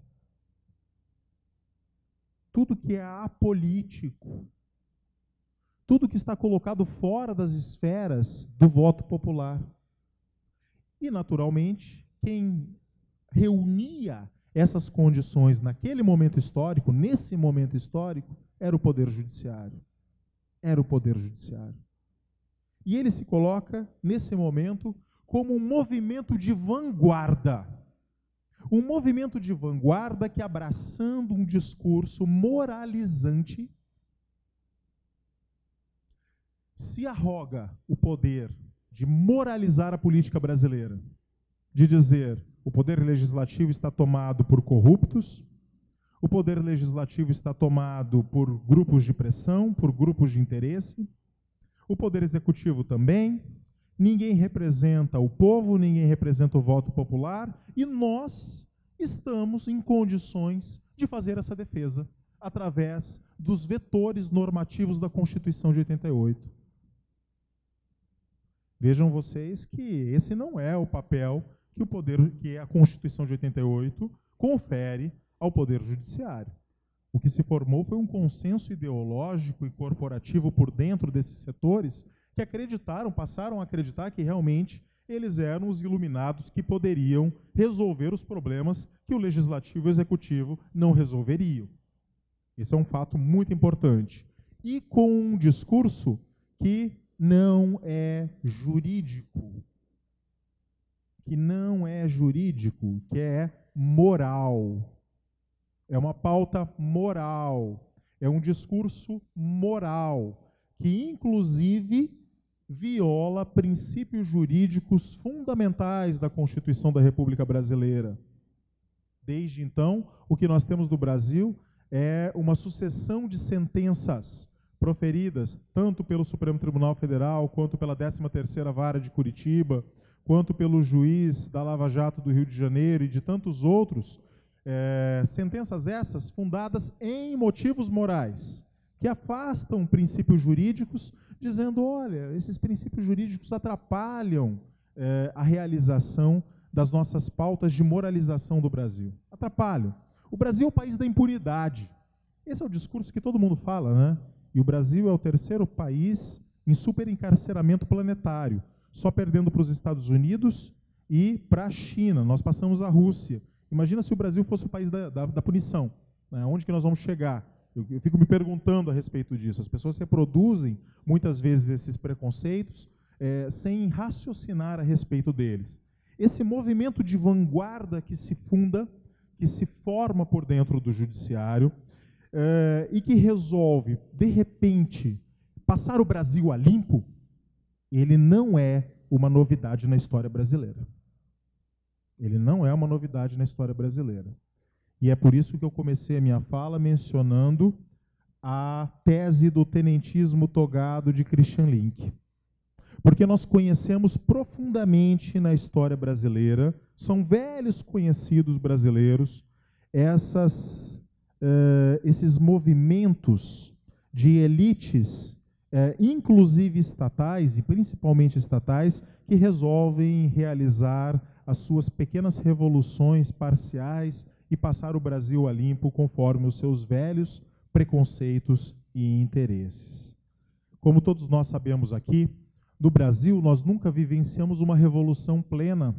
tudo que é apolítico, tudo que está colocado fora das esferas do voto popular. E, naturalmente, quem reunia essas condições naquele momento histórico, nesse momento histórico, era o Poder Judiciário. Era o Poder Judiciário. E ele se coloca, nesse momento, como um movimento de vanguarda. Um movimento de vanguarda que, abraçando um discurso moralizante, se arroga o poder de moralizar a política brasileira, de dizer o poder legislativo está tomado por corruptos, o poder legislativo está tomado por grupos de pressão, por grupos de interesse, o poder executivo também, ninguém representa o povo, ninguém representa o voto popular, e nós estamos em condições de fazer essa defesa através dos vetores normativos da Constituição de 88. Vejam vocês que esse não é o papel que a Constituição de 88 confere ao Poder Judiciário. O que se formou foi um consenso ideológico e corporativo por dentro desses setores que passaram a acreditar que realmente eles eram os iluminados que poderiam resolver os problemas que o Legislativo e o Executivo não resolveriam. Esse é um fato muito importante. E com um discurso que não é jurídico, que é moral. É uma pauta moral, é um discurso moral, que inclusive viola princípios jurídicos fundamentais da Constituição da República Brasileira. Desde então, o que nós temos no Brasil é uma sucessão de sentenças proferidas tanto pelo Supremo Tribunal Federal, quanto pela 13ª Vara de Curitiba, quanto pelo juiz da Lava Jato do Rio de Janeiro e de tantos outros, sentenças essas fundadas em motivos morais, que afastam princípios jurídicos, dizendo, olha, esses princípios jurídicos atrapalham a realização das nossas pautas de moralização do Brasil. Atrapalham. O Brasil é o país da impunidade. Esse é o discurso que todo mundo fala, né? E o Brasil é o terceiro país em superencarceramento planetário, só perdendo para os Estados Unidos e para a China. Nós passamos a Rússia. Imagina se o Brasil fosse o país da punição. Né? Onde que nós vamos chegar? Eu fico me perguntando a respeito disso. As pessoas reproduzem, muitas vezes, esses preconceitos sem raciocinar a respeito deles. Esse movimento de vanguarda que se funda, que se forma por dentro do judiciário e que resolve, de repente, passar o Brasil a limpo, ele não é uma novidade na história brasileira. Ele não é uma novidade na história brasileira. E é por isso que eu comecei a minha fala mencionando a tese do tenentismo togado de Christian Link. Porque nós conhecemos profundamente na história brasileira, são velhos conhecidos brasileiros, esses movimentos de elites, inclusive estatais, e principalmente estatais, que resolvem realizar as suas pequenas revoluções parciais e passar o Brasil a limpo conforme os seus velhos preconceitos e interesses. Como todos nós sabemos aqui, no Brasil nós nunca vivenciamos uma revolução plena.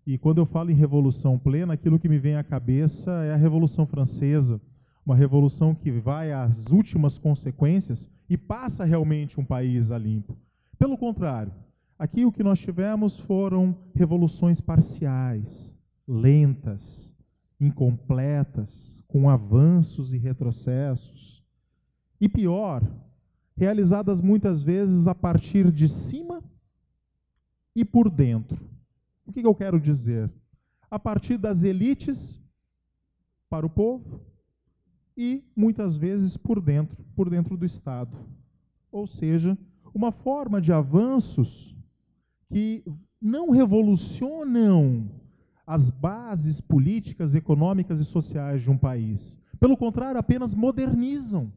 E quando eu falo em revolução plena, aquilo que me vem à cabeça é a Revolução Francesa, uma revolução que vai às últimas consequências e passa realmente um país a limpo. Pelo contrário, aqui o que nós tivemos foram revoluções parciais, lentas, incompletas, com avanços e retrocessos. E pior, realizadas muitas vezes a partir de cima e por dentro. O que eu quero dizer? A partir das elites para o povo e muitas vezes por dentro do Estado. Ou seja, uma forma de avanços que não revolucionam as bases políticas, econômicas e sociais de um país. Pelo contrário, apenas modernizam,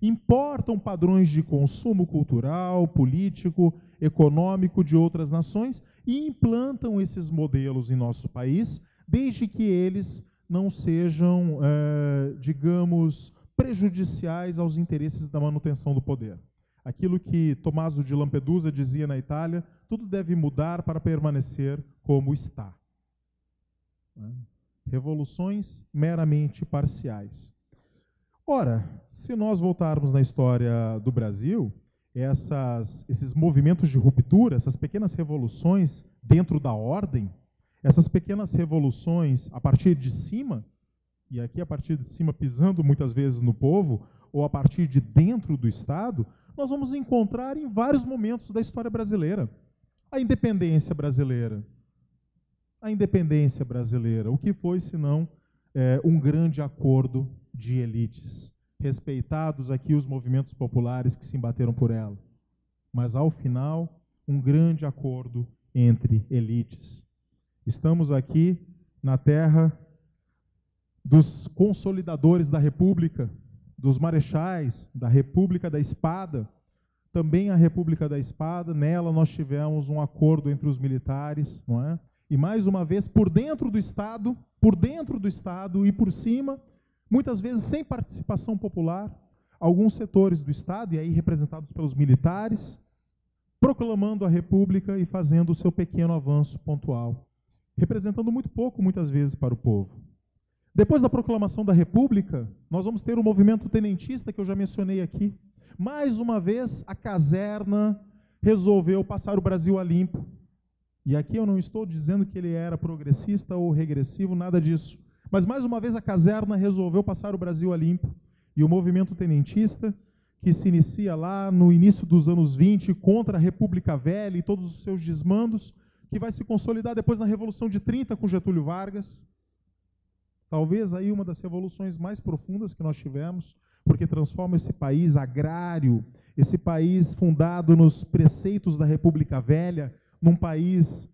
importam padrões de consumo cultural, político, econômico de outras nações e implantam esses modelos em nosso país, desde que eles não sejam, digamos, prejudiciais aos interesses da manutenção do poder. Aquilo que Tommaso de Lampedusa dizia na Itália, tudo deve mudar para permanecer como está. Revoluções meramente parciais. Ora, se nós voltarmos na história do Brasil, esses movimentos de ruptura, essas pequenas revoluções dentro da ordem, essas pequenas revoluções a partir de cima, e aqui a partir de cima pisando muitas vezes no povo, ou a partir de dentro do Estado, nós vamos encontrar em vários momentos da história brasileira. A independência brasileira. O que foi senão um grande acordo de elites, respeitados aqui os movimentos populares que se embateram por ela. Mas, ao final, um grande acordo entre elites. Estamos aqui na terra dos consolidadores da República, dos marechais, da República da Espada. Também a República da Espada, nela nós tivemos um acordo entre os militares, não é? E mais uma vez, por dentro do Estado e por cima, muitas vezes sem participação popular, alguns setores do Estado, e aí representados pelos militares, proclamando a República e fazendo o seu pequeno avanço pontual, representando muito pouco, muitas vezes, para o povo. Depois da proclamação da República, nós vamos ter o movimento tenentista, que eu já mencionei aqui. Mais uma vez, a caserna resolveu passar o Brasil a limpo. E aqui eu não estou dizendo que ele era progressista ou regressivo, nada disso. Mas, mais uma vez, a caserna resolveu passar o Brasil a limpo. E o movimento tenentista, que se inicia lá no início dos anos 20, contra a República Velha e todos os seus desmandos, que vai se consolidar depois na Revolução de 30 com Getúlio Vargas. Talvez aí uma das revoluções mais profundas que nós tivemos, porque transforma esse país agrário, esse país fundado nos preceitos da República Velha, num país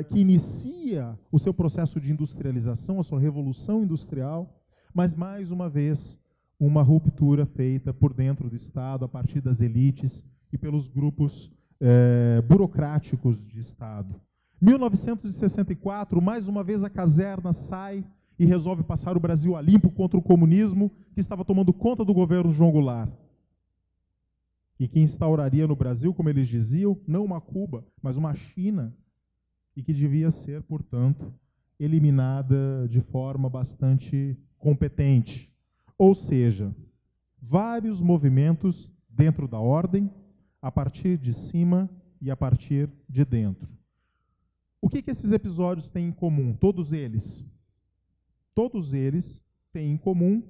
que inicia o seu processo de industrialização, a sua revolução industrial, mas, mais uma vez, uma ruptura feita por dentro do Estado, a partir das elites e pelos grupos burocráticos de Estado. 1964, mais uma vez a caserna sai e resolve passar o Brasil a limpo contra o comunismo que estava tomando conta do governo João Goulart. E que instauraria no Brasil, como eles diziam, não uma Cuba, mas uma China, e que devia ser, portanto, eliminada de forma bastante competente. Ou seja, vários movimentos dentro da ordem, a partir de cima e a partir de dentro. O que esses episódios têm em comum? Todos eles têm em comum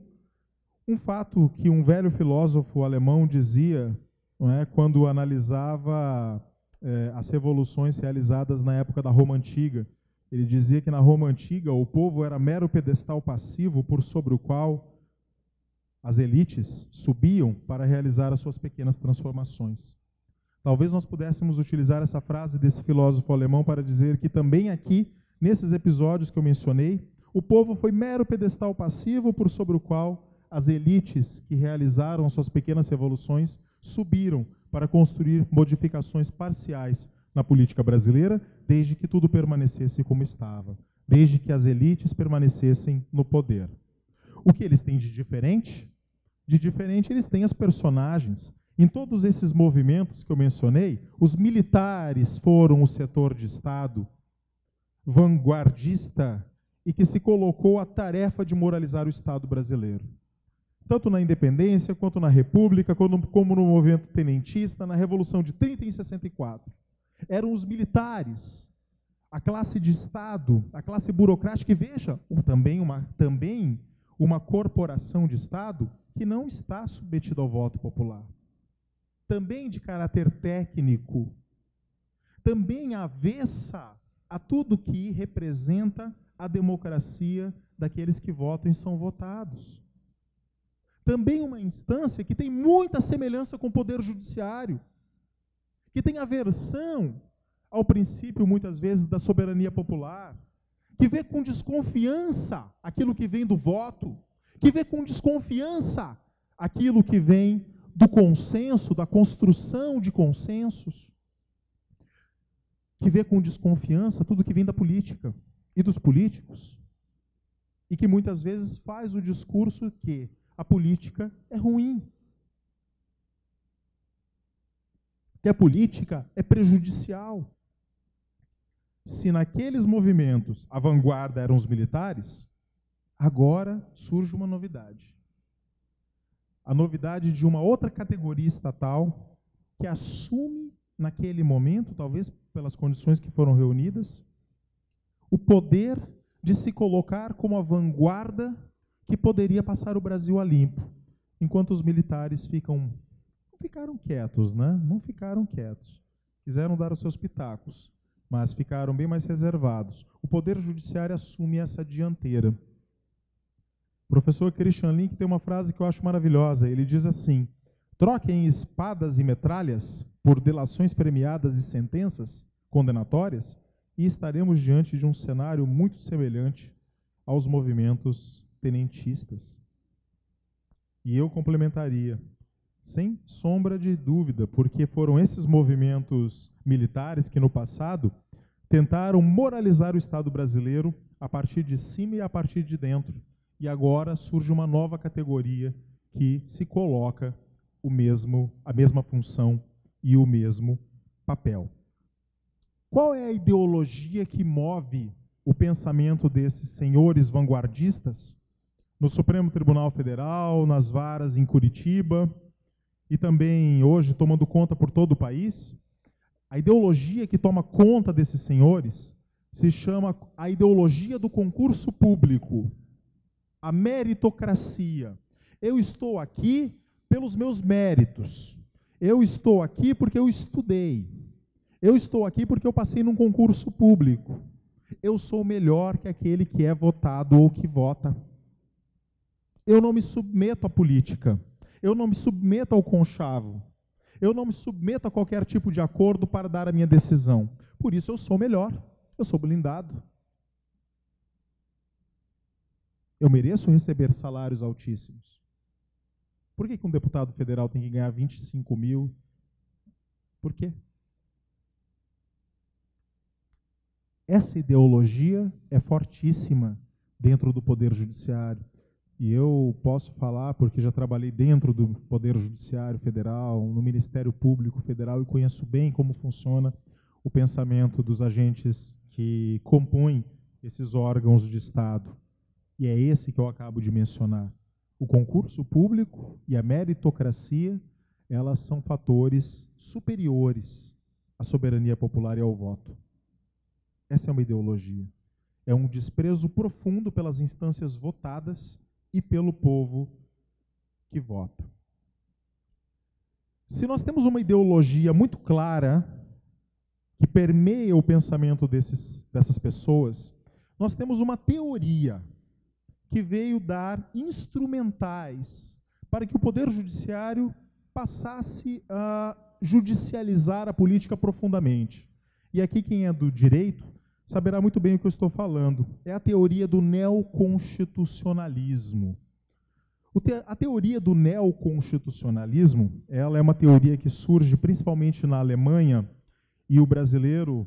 um fato que um velho filósofo alemão dizia, não é, quando analisava as revoluções realizadas na época da Roma Antiga. Ele dizia que na Roma Antiga o povo era mero pedestal passivo por sobre o qual as elites subiam para realizar as suas pequenas transformações. Talvez nós pudéssemos utilizar essa frase desse filósofo alemão para dizer que também aqui, nesses episódios que eu mencionei, o povo foi mero pedestal passivo por sobre o qual as elites que realizaram suas pequenas revoluções subiram para construir modificações parciais na política brasileira, desde que tudo permanecesse como estava, desde que as elites permanecessem no poder. O que eles têm de diferente? De diferente, eles têm as personagens. Em todos esses movimentos que eu mencionei, os militares foram o setor de Estado vanguardista e que se colocou a tarefa de moralizar o Estado brasileiro. Tanto na independência, quanto na República, como no movimento tenentista, na Revolução de 30 e 64. Eram os militares, a classe de Estado, a classe burocrática, e veja, também uma corporação de Estado que não está submetida ao voto popular. Também de caráter técnico, também avessa a tudo que representa a democracia daqueles que votam e são votados. Também uma instância que tem muita semelhança com o Poder Judiciário, que tem aversão ao princípio, muitas vezes, da soberania popular, que vê com desconfiança aquilo que vem do voto, que vê com desconfiança aquilo que vem do consenso, da construção de consensos, que vê com desconfiança tudo que vem da política e dos políticos, e que muitas vezes faz o discurso que a política é ruim, que a política é prejudicial. Se naqueles movimentos a vanguarda eram os militares, agora surge uma novidade. A novidade de uma outra categoria estatal que assume naquele momento, talvez pelas condições que foram reunidas, o poder de se colocar como a vanguarda que poderia passar o Brasil a limpo, enquanto os militares não ficaram quietos, né? Não ficaram quietos. Quiseram dar os seus pitacos, mas ficaram bem mais reservados. O Poder Judiciário assume essa dianteira. O professor Christian Link tem uma frase que eu acho maravilhosa. Ele diz assim: troquem espadas e metralhas por delações premiadas e sentenças condenatórias e estaremos diante de um cenário muito semelhante aos movimentos tenentistas. E eu complementaria, sem sombra de dúvida, porque foram esses movimentos militares que no passado tentaram moralizar o Estado brasileiro a partir de cima e a partir de dentro. E agora surge uma nova categoria que se coloca a mesma função e o mesmo papel. Qual é a ideologia que move o pensamento desses senhores vanguardistas no Supremo Tribunal Federal, nas varas em Curitiba e também hoje tomando conta por todo o país? A ideologia que toma conta desses senhores se chama a ideologia do concurso público, a meritocracia. Eu estou aqui pelos meus méritos. Eu estou aqui porque eu estudei. Eu estou aqui porque eu passei num concurso público. Eu sou melhor que aquele que é votado ou que vota. Eu não me submeto à política. Eu não me submeto ao conchavo. Eu não me submeto a qualquer tipo de acordo para dar a minha decisão. Por isso eu sou melhor. Eu sou blindado. Eu mereço receber salários altíssimos. Por que um deputado federal tem que ganhar 25 mil? Por quê? Essa ideologia é fortíssima dentro do Poder Judiciário. E eu posso falar, porque já trabalhei dentro do Poder Judiciário Federal, no Ministério Público Federal, e conheço bem como funciona o pensamento dos agentes que compõem esses órgãos de Estado. E é esse que eu acabo de mencionar. O concurso público e a meritocracia, elas são fatores superiores à soberania popular e ao voto. Essa é uma ideologia. É um desprezo profundo pelas instâncias votadas e pelo povo que vota. Se nós temos uma ideologia muito clara que permeia o pensamento dessas pessoas, nós temos uma teoria que veio dar instrumentais para que o Poder Judiciário passasse a judicializar a política profundamente. E aqui quem é do direito saberá muito bem o que eu estou falando. É a teoria do neoconstitucionalismo. A teoria do neoconstitucionalismo, ela é uma teoria que surge principalmente na Alemanha, e o brasileiro,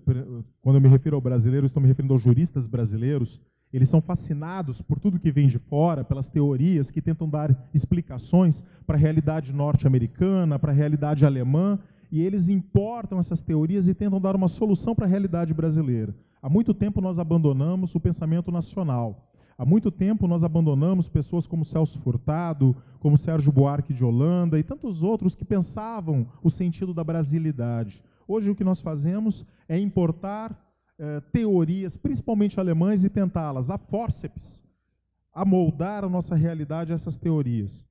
quando eu me refiro ao brasileiro, estou me referindo aos juristas brasileiros, eles são fascinados por tudo que vem de fora, pelas teorias que tentam dar explicações para a realidade norte-americana, para a realidade alemã, e eles importam essas teorias e tentam dar uma solução para a realidade brasileira. Há muito tempo nós abandonamos o pensamento nacional. Há muito tempo nós abandonamos pessoas como Celso Furtado, como Sérgio Buarque de Holanda e tantos outros que pensavam o sentido da brasilidade. Hoje o que nós fazemos é importar teorias, principalmente alemãs, e tentá-las, a fórceps, amoldar a nossa realidade a essas teorias.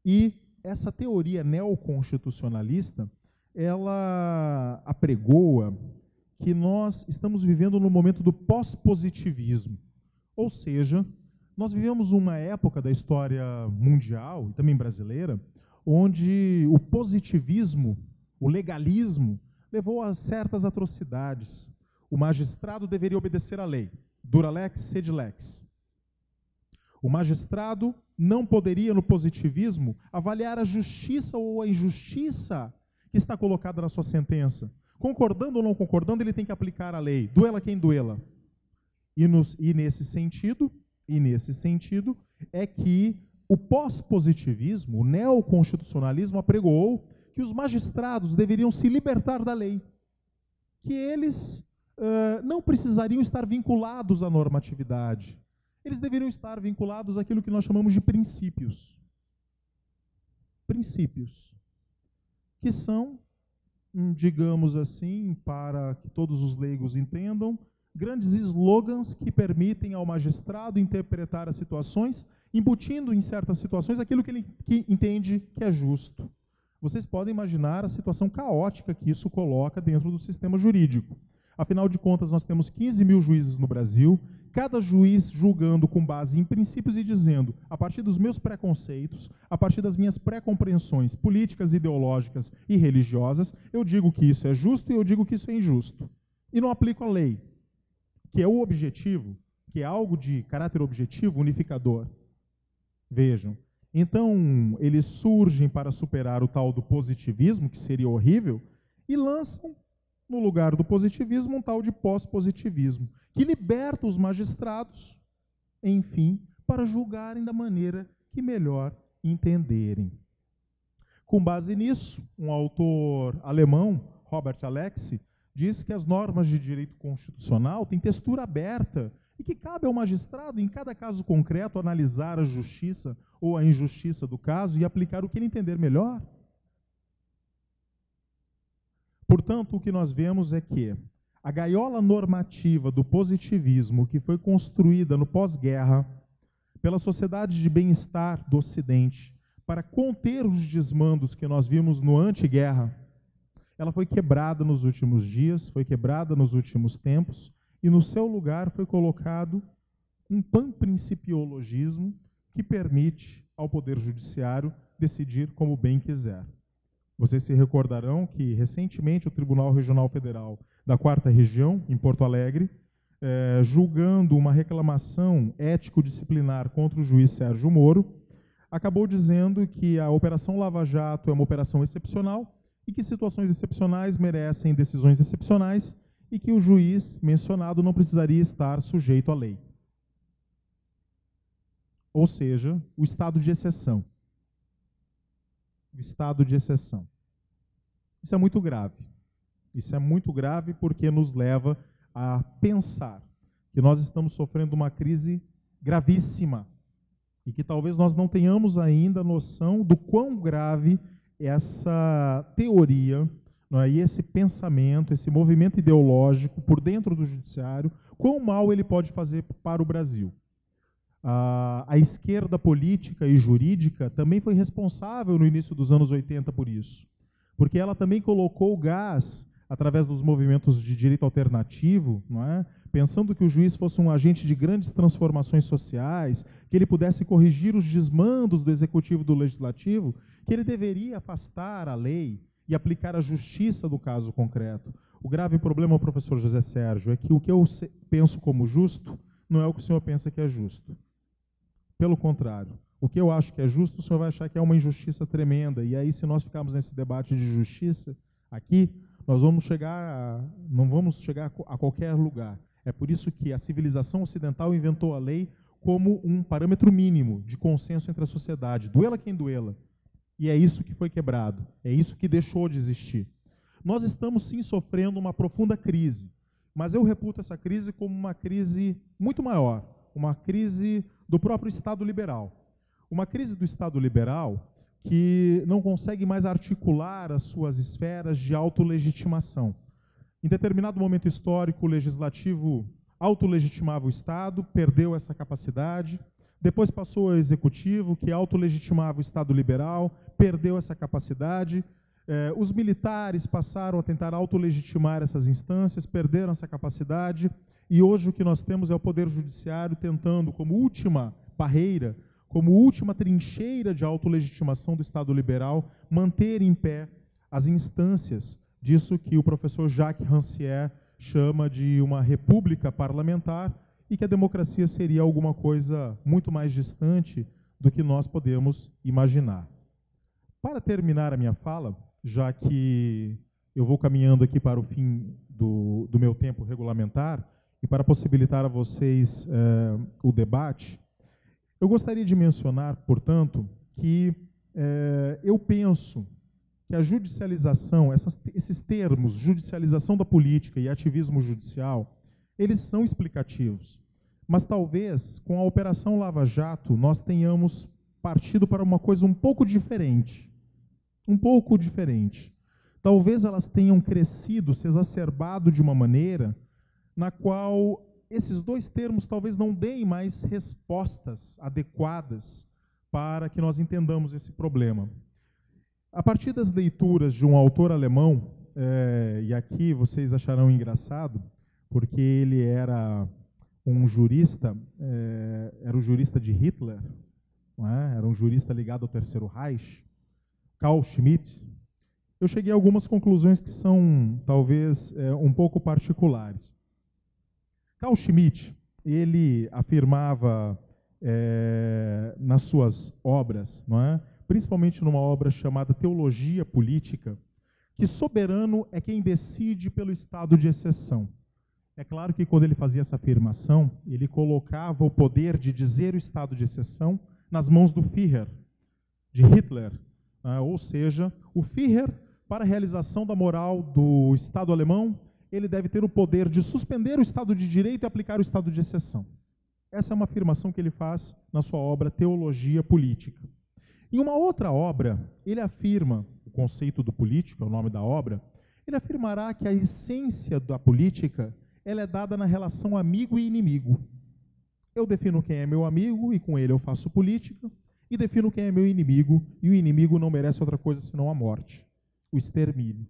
E essa teoria neoconstitucionalista, ela apregoa que nós estamos vivendo no momento do pós-positivismo. Ou seja, nós vivemos uma época da história mundial, e também brasileira, onde o positivismo, o legalismo, levou a certas atrocidades. O magistrado deveria obedecer à lei. Dura lex, sed lex. O magistrado não poderia, no positivismo, avaliar a justiça ou a injustiça que está colocada na sua sentença. Concordando ou não concordando, ele tem que aplicar a lei. Duela quem duela. E nesse sentido, é que o pós-positivismo, o neoconstitucionalismo, apregoou que os magistrados deveriam se libertar da lei. Que eles não precisariam estar vinculados à normatividade. Eles deveriam estar vinculados àquilo que nós chamamos de princípios. Princípios. Que são, digamos assim, para que todos os leigos entendam, grandes slogans que permitem ao magistrado interpretar as situações, embutindo em certas situações aquilo que ele entende que é justo. Vocês podem imaginar a situação caótica que isso coloca dentro do sistema jurídico. Afinal de contas, nós temos 15 mil juízes no Brasil, cada juiz julgando com base em princípios e dizendo, a partir dos meus preconceitos, a partir das minhas pré-compreensões políticas, ideológicas e religiosas, eu digo que isso é justo e eu digo que isso é injusto. E não aplico a lei, que é o objetivo, que é algo de caráter objetivo, unificador. Vejam, então eles surgem para superar o tal do positivismo, que seria horrível, e lançam no lugar do positivismo um tal de pós-positivismo, que liberta os magistrados, enfim, para julgarem da maneira que melhor entenderem. Com base nisso, um autor alemão, Robert Alexy, diz que as normas de direito constitucional têm textura aberta e que cabe ao magistrado, em cada caso concreto, analisar a justiça ou a injustiça do caso e aplicar o que ele entender melhor. Portanto, o que nós vemos é que a gaiola normativa do positivismo que foi construída no pós-guerra pela sociedade de bem-estar do Ocidente para conter os desmandos que nós vimos no anti-guerra, ela foi quebrada nos últimos dias, foi quebrada nos últimos tempos, e no seu lugar foi colocado um panprincipiologismo que permite ao Poder Judiciário decidir como bem quiser. Vocês se recordarão que, recentemente, o Tribunal Regional Federal da 4ª Região, em Porto Alegre, julgando uma reclamação ético-disciplinar contra o juiz Sérgio Moro, acabou dizendo que a Operação Lava Jato é uma operação excepcional e que situações excepcionais merecem decisões excepcionais e que o juiz mencionado não precisaria estar sujeito à lei. Ou seja, o estado de exceção. O estado de exceção. Isso é muito grave. Isso é muito grave porque nos leva a pensar que nós estamos sofrendo uma crise gravíssima e que talvez nós não tenhamos ainda noção do quão grave essa teoria, não é, e esse pensamento, esse movimento ideológico por dentro do judiciário, quão mal ele pode fazer para o Brasil. A esquerda política e jurídica também foi responsável no início dos anos 80 por isso, porque ela também colocou o gás através dos movimentos de direito alternativo, não é? Pensando que o juiz fosse um agente de grandes transformações sociais, que ele pudesse corrigir os desmandos do executivo e do legislativo, que ele deveria afastar a lei e aplicar a justiça do caso concreto. O grave problema, professor José Sérgio, é que o que eu penso como justo não é o que o senhor pensa que é justo. Pelo contrário, o que eu acho que é justo, o senhor vai achar que é uma injustiça tremenda. E aí, se nós ficarmos nesse debate de justiça aqui, nós vamos não vamos chegar a qualquer lugar. É por isso que a civilização ocidental inventou a lei como um parâmetro mínimo de consenso entre a sociedade, doela quem doela. E é isso que foi quebrado, é isso que deixou de existir. Nós estamos sim sofrendo uma profunda crise, mas eu reputo essa crise como uma crise muito maior, uma crise do próprio Estado liberal. Uma crise do Estado liberal que não consegue mais articular as suas esferas de autolegitimação. Em determinado momento histórico, o legislativo autolegitimava o Estado, perdeu essa capacidade. Depois passou ao executivo, que autolegitimava o Estado liberal, perdeu essa capacidade. Os militares passaram a tentar autolegitimar essas instâncias, perderam essa capacidade. E hoje o que nós temos é o Poder Judiciário tentando, como última barreira, como última trincheira de autolegitimação do Estado liberal, manter em pé as instâncias disso que o professor Jacques Rancière chama de uma república parlamentar e que a democracia seria alguma coisa muito mais distante do que nós podemos imaginar. Para terminar a minha fala, já que eu vou caminhando aqui para o fim do meu tempo regulamentar e para possibilitar a vocês o debate, eu gostaria de mencionar, portanto, que eu penso que a judicialização, esses termos, judicialização da política e ativismo judicial, eles são explicativos. Mas talvez, com a Operação Lava Jato, nós tenhamos partido para uma coisa um pouco diferente. Um pouco diferente. Talvez elas tenham crescido, se exacerbado de uma maneira na qual esses dois termos talvez não deem mais respostas adequadas para que nós entendamos esse problema. A partir das leituras de um autor alemão, e aqui vocês acharão engraçado, porque ele era um jurista, era o jurista de Hitler, não é? Era um jurista ligado ao Terceiro Reich, Carl Schmitt. Eu cheguei a algumas conclusões que são, talvez, um pouco particulares. Carl Schmitt, ele afirmava nas suas obras, não é? Principalmente numa obra chamada Teologia Política, que soberano é quem decide pelo estado de exceção. É claro que quando ele fazia essa afirmação, ele colocava o poder de dizer o estado de exceção nas mãos do Führer, de Hitler. Ou seja, o Führer, para a realização da moral do Estado alemão, ele deve ter o poder de suspender o Estado de Direito e aplicar o estado de exceção. Essa é uma afirmação que ele faz na sua obra Teologia Política. Em uma outra obra, ele afirma, o conceito do político, é o nome da obra, ele afirmará que a essência da política ela é dada na relação amigo e inimigo. Eu defino quem é meu amigo e com ele eu faço política, e defino quem é meu inimigo, e o inimigo não merece outra coisa senão a morte, o extermínio.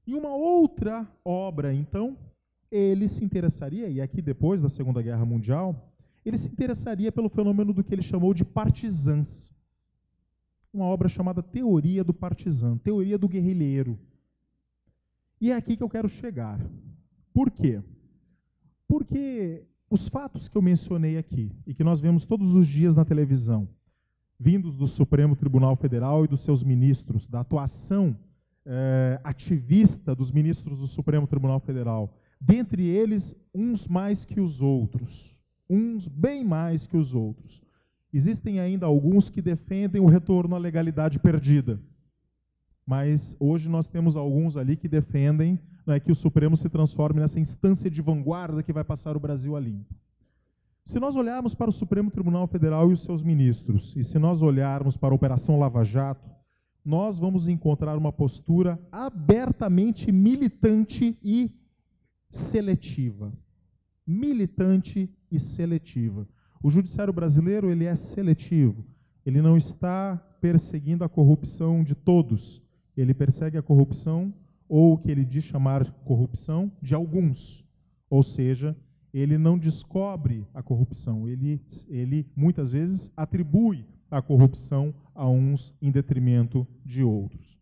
Em uma outra obra, então, ele se interessaria, e aqui depois da Segunda Guerra Mundial, ele se interessaria pelo fenômeno do que ele chamou de partisans. Uma obra chamada Teoria do Partizan, Teoria do Guerrilheiro. E é aqui que eu quero chegar. Por quê? Porque os fatos que eu mencionei aqui, e que nós vemos todos os dias na televisão, vindos do Supremo Tribunal Federal e dos seus ministros, da atuação ativista dos ministros do Supremo Tribunal Federal. Dentre eles, uns mais que os outros, uns bem mais que os outros. Existem ainda alguns que defendem o retorno à legalidade perdida, mas hoje nós temos alguns ali que defendem, né, que o Supremo se transforme nessa instância de vanguarda que vai passar o Brasil a limpo. Se nós olharmos para o Supremo Tribunal Federal e os seus ministros, e se nós olharmos para a Operação Lava Jato, nós vamos encontrar uma postura abertamente militante e seletiva. Militante e seletiva. O judiciário brasileiro, ele é seletivo. Ele não está perseguindo a corrupção de todos. Ele persegue a corrupção, ou o que ele diz chamar corrupção, de alguns. Ou seja, ele não descobre a corrupção, ele muitas vezes atribui a corrupção a uns em detrimento de outros.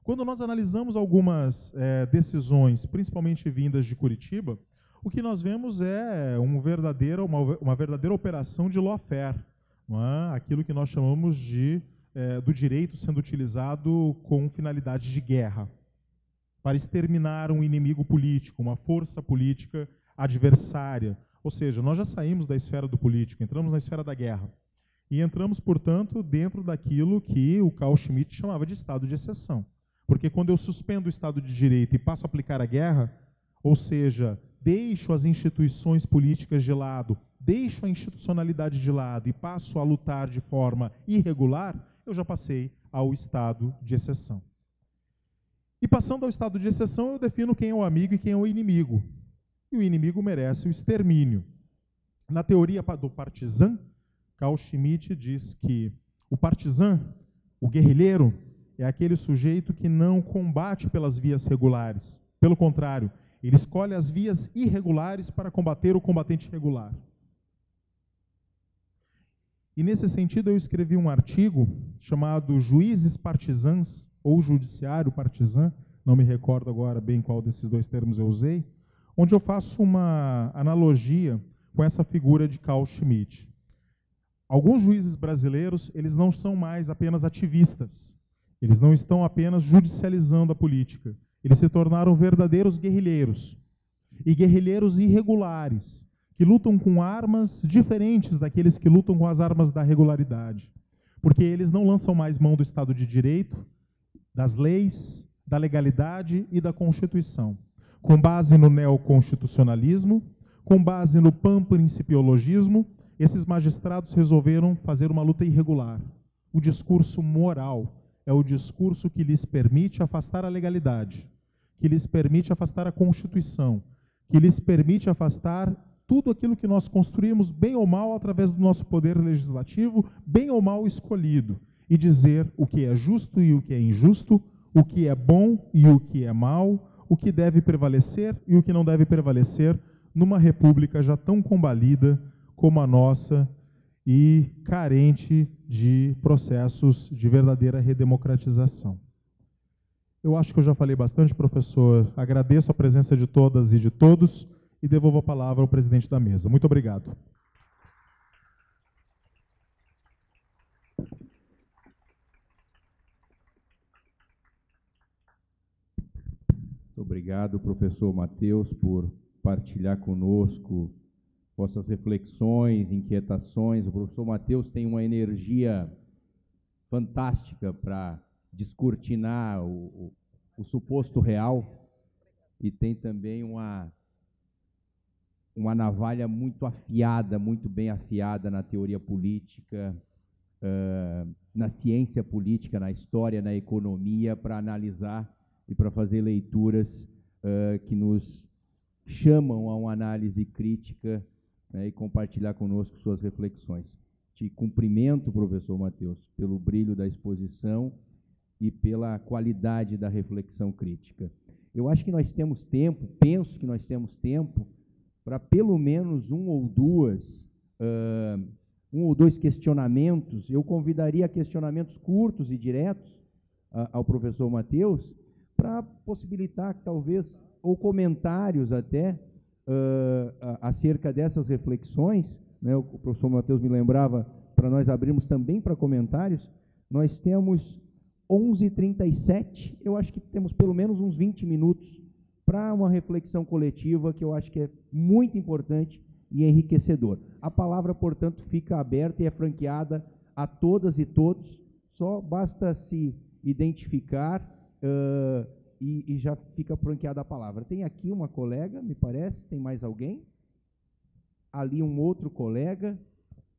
Quando nós analisamos algumas decisões, principalmente vindas de Curitiba, o que nós vemos é uma verdadeira operação de lawfare, não é? Aquilo que nós chamamos do direito sendo utilizado com finalidade de guerra, para exterminar um inimigo político, uma força política adversária. Ou seja, nós já saímos da esfera do político, entramos na esfera da guerra. E entramos, portanto, dentro daquilo que o Carl Schmitt chamava de estado de exceção. Porque quando eu suspendo o Estado de Direito e passo a aplicar a guerra, ou seja, deixo as instituições políticas de lado, deixo a institucionalidade de lado e passo a lutar de forma irregular, eu já passei ao estado de exceção. E passando ao estado de exceção, eu defino quem é o amigo e quem é o inimigo. E o inimigo merece o extermínio. Na teoria do partizan, Carl Schmitt diz que o partizan, o guerrilheiro, é aquele sujeito que não combate pelas vias regulares. Pelo contrário, ele escolhe as vias irregulares para combater o combatente regular. E nesse sentido eu escrevi um artigo chamado Juízes Partisãs, ou Judiciário Partizan, não me recordo agora bem qual desses dois termos eu usei, onde eu faço uma analogia com essa figura de Carl Schmitt. Alguns juízes brasileiros, eles não são mais apenas ativistas, eles não estão apenas judicializando a política, eles se tornaram verdadeiros guerrilheiros, e guerrilheiros irregulares, que lutam com armas diferentes daqueles que lutam com as armas da regularidade, porque eles não lançam mais mão do Estado de Direito, das leis, da legalidade e da Constituição. Com base no neoconstitucionalismo, com base no panprincipiologismo, esses magistrados resolveram fazer uma luta irregular. O discurso moral é o discurso que lhes permite afastar a legalidade, que lhes permite afastar a Constituição, que lhes permite afastar tudo aquilo que nós construímos, bem ou mal, através do nosso poder legislativo, bem ou mal escolhido, e dizer o que é justo e o que é injusto, o que é bom e o que é mal, o que deve prevalecer e o que não deve prevalecer, numa república já tão combalida como a nossa e carente de processos de verdadeira redemocratização. Eu acho que eu já falei bastante, professor. Agradeço a presença de todas e de todos e devolvo a palavra ao presidente da mesa. Muito obrigado. Muito obrigado, professor Matheus, por partilhar conosco vossas reflexões, inquietações. O professor Matheus tem uma energia fantástica para descortinar o suposto real e tem também uma navalha muito afiada, muito bem afiada na teoria política, na ciência política, na história, na economia, para analisar e para fazer leituras que nos chamam a uma análise crítica, né, e compartilhar conosco suas reflexões. Te cumprimento, professor Matheus, pelo brilho da exposição e pela qualidade da reflexão crítica. Eu acho que nós temos tempo, penso que nós temos tempo para pelo menos um ou dois questionamentos. Eu convidaria a questionamentos curtos e diretos ao professor Matheus, para possibilitar talvez, ou comentários até, acerca dessas reflexões, né? O professor Matheus me lembrava para nós abrirmos também para comentários, nós temos 11h37, eu acho que temos pelo menos uns 20 minutos para uma reflexão coletiva que eu acho que é muito importante e enriquecedor. A palavra, portanto, fica aberta e é franqueada a todas e todos, só basta se identificar e já fica franqueada a palavra. Tem aqui uma colega, me parece, tem mais alguém? Ali um outro colega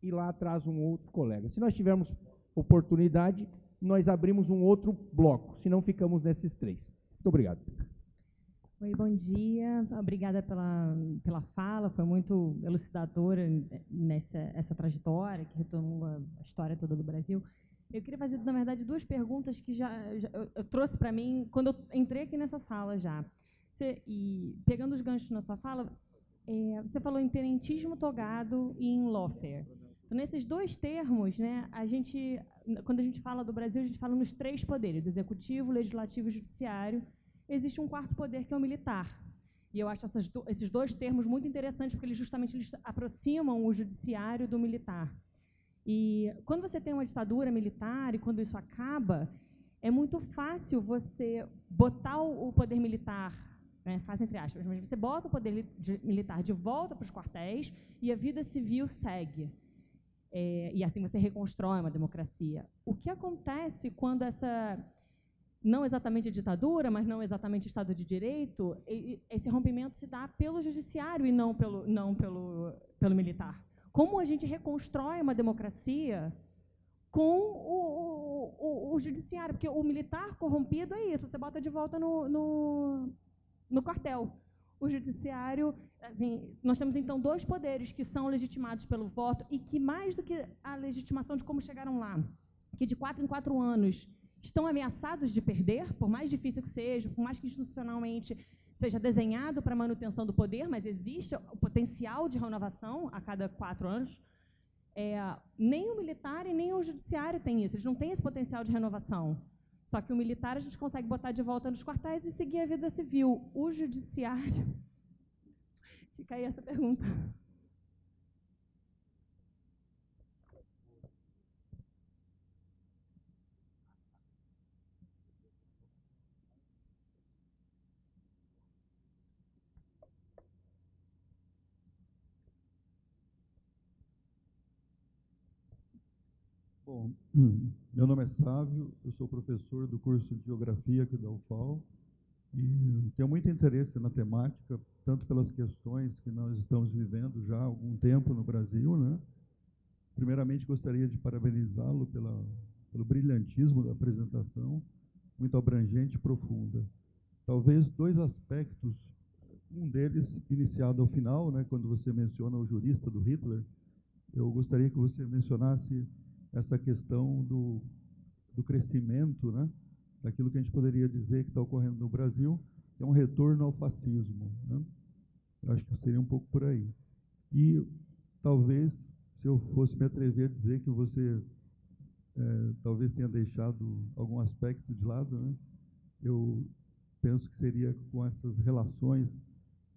e lá atrás um outro colega. Se nós tivermos oportunidade, nós abrimos um outro bloco, senão ficamos nesses três. Muito obrigado. Oi, bom dia. Obrigada pela fala, foi muito elucidadora essa trajetória que retomou a história toda do Brasil. Eu queria fazer, na verdade, duas perguntas que eu trouxe para mim quando eu entrei aqui nessa sala já. E pegando os ganchos na sua fala, você falou em tenentismo togado e em lawfare. Então, nesses dois termos, né, quando a gente fala do Brasil, a gente fala nos três poderes, executivo, legislativo e judiciário. Existe um quarto poder, que é o militar. E eu acho esses dois termos muito interessantes, porque eles aproximam o judiciário do militar. E quando você tem uma ditadura militar e quando isso acaba, é muito fácil você botar o poder militar, né, fácil entre aspas, mas você bota o poder militar de volta para os quartéis e a vida civil segue. E assim você reconstrói uma democracia. O que acontece quando essa, não exatamente ditadura, mas não exatamente Estado de Direito, esse rompimento se dá pelo judiciário e não pelo militar? Como a gente reconstrói uma democracia com o judiciário? Porque o militar corrompido é isso, você bota de volta no quartel. O judiciário, assim, nós temos então dois poderes que são legitimados pelo voto e que, mais do que a legitimação de como chegaram lá, que de 4 em 4 anos estão ameaçados de perder, por mais difícil que seja, por mais que institucionalmente seja desenhado para a manutenção do poder, mas existe o potencial de renovação a cada 4 anos. Nem o militar e nem o judiciário têm isso, eles não têm esse potencial de renovação. Só que o militar a gente consegue botar de volta nos quartéis e seguir a vida civil. O judiciário... Fica aí essa pergunta. Bom, meu nome é Sávio, eu sou professor do curso de Geografia aqui da UFAL e tenho muito interesse na temática, tanto pelas questões que nós estamos vivendo já há algum tempo no Brasil, né? Primeiramente, gostaria de parabenizá-lo pelo brilhantismo da apresentação, muito abrangente e profunda. Talvez dois aspectos, um deles iniciado ao final, né, quando você menciona o jurista do Hitler, eu gostaria que você mencionasse essa questão do crescimento, né, daquilo que a gente poderia dizer que está ocorrendo no Brasil, que é um retorno ao fascismo, né? Eu acho que seria um pouco por aí. E talvez, se eu fosse me atrever a dizer que você talvez tenha deixado algum aspecto de lado, né, eu penso que seria com essas relações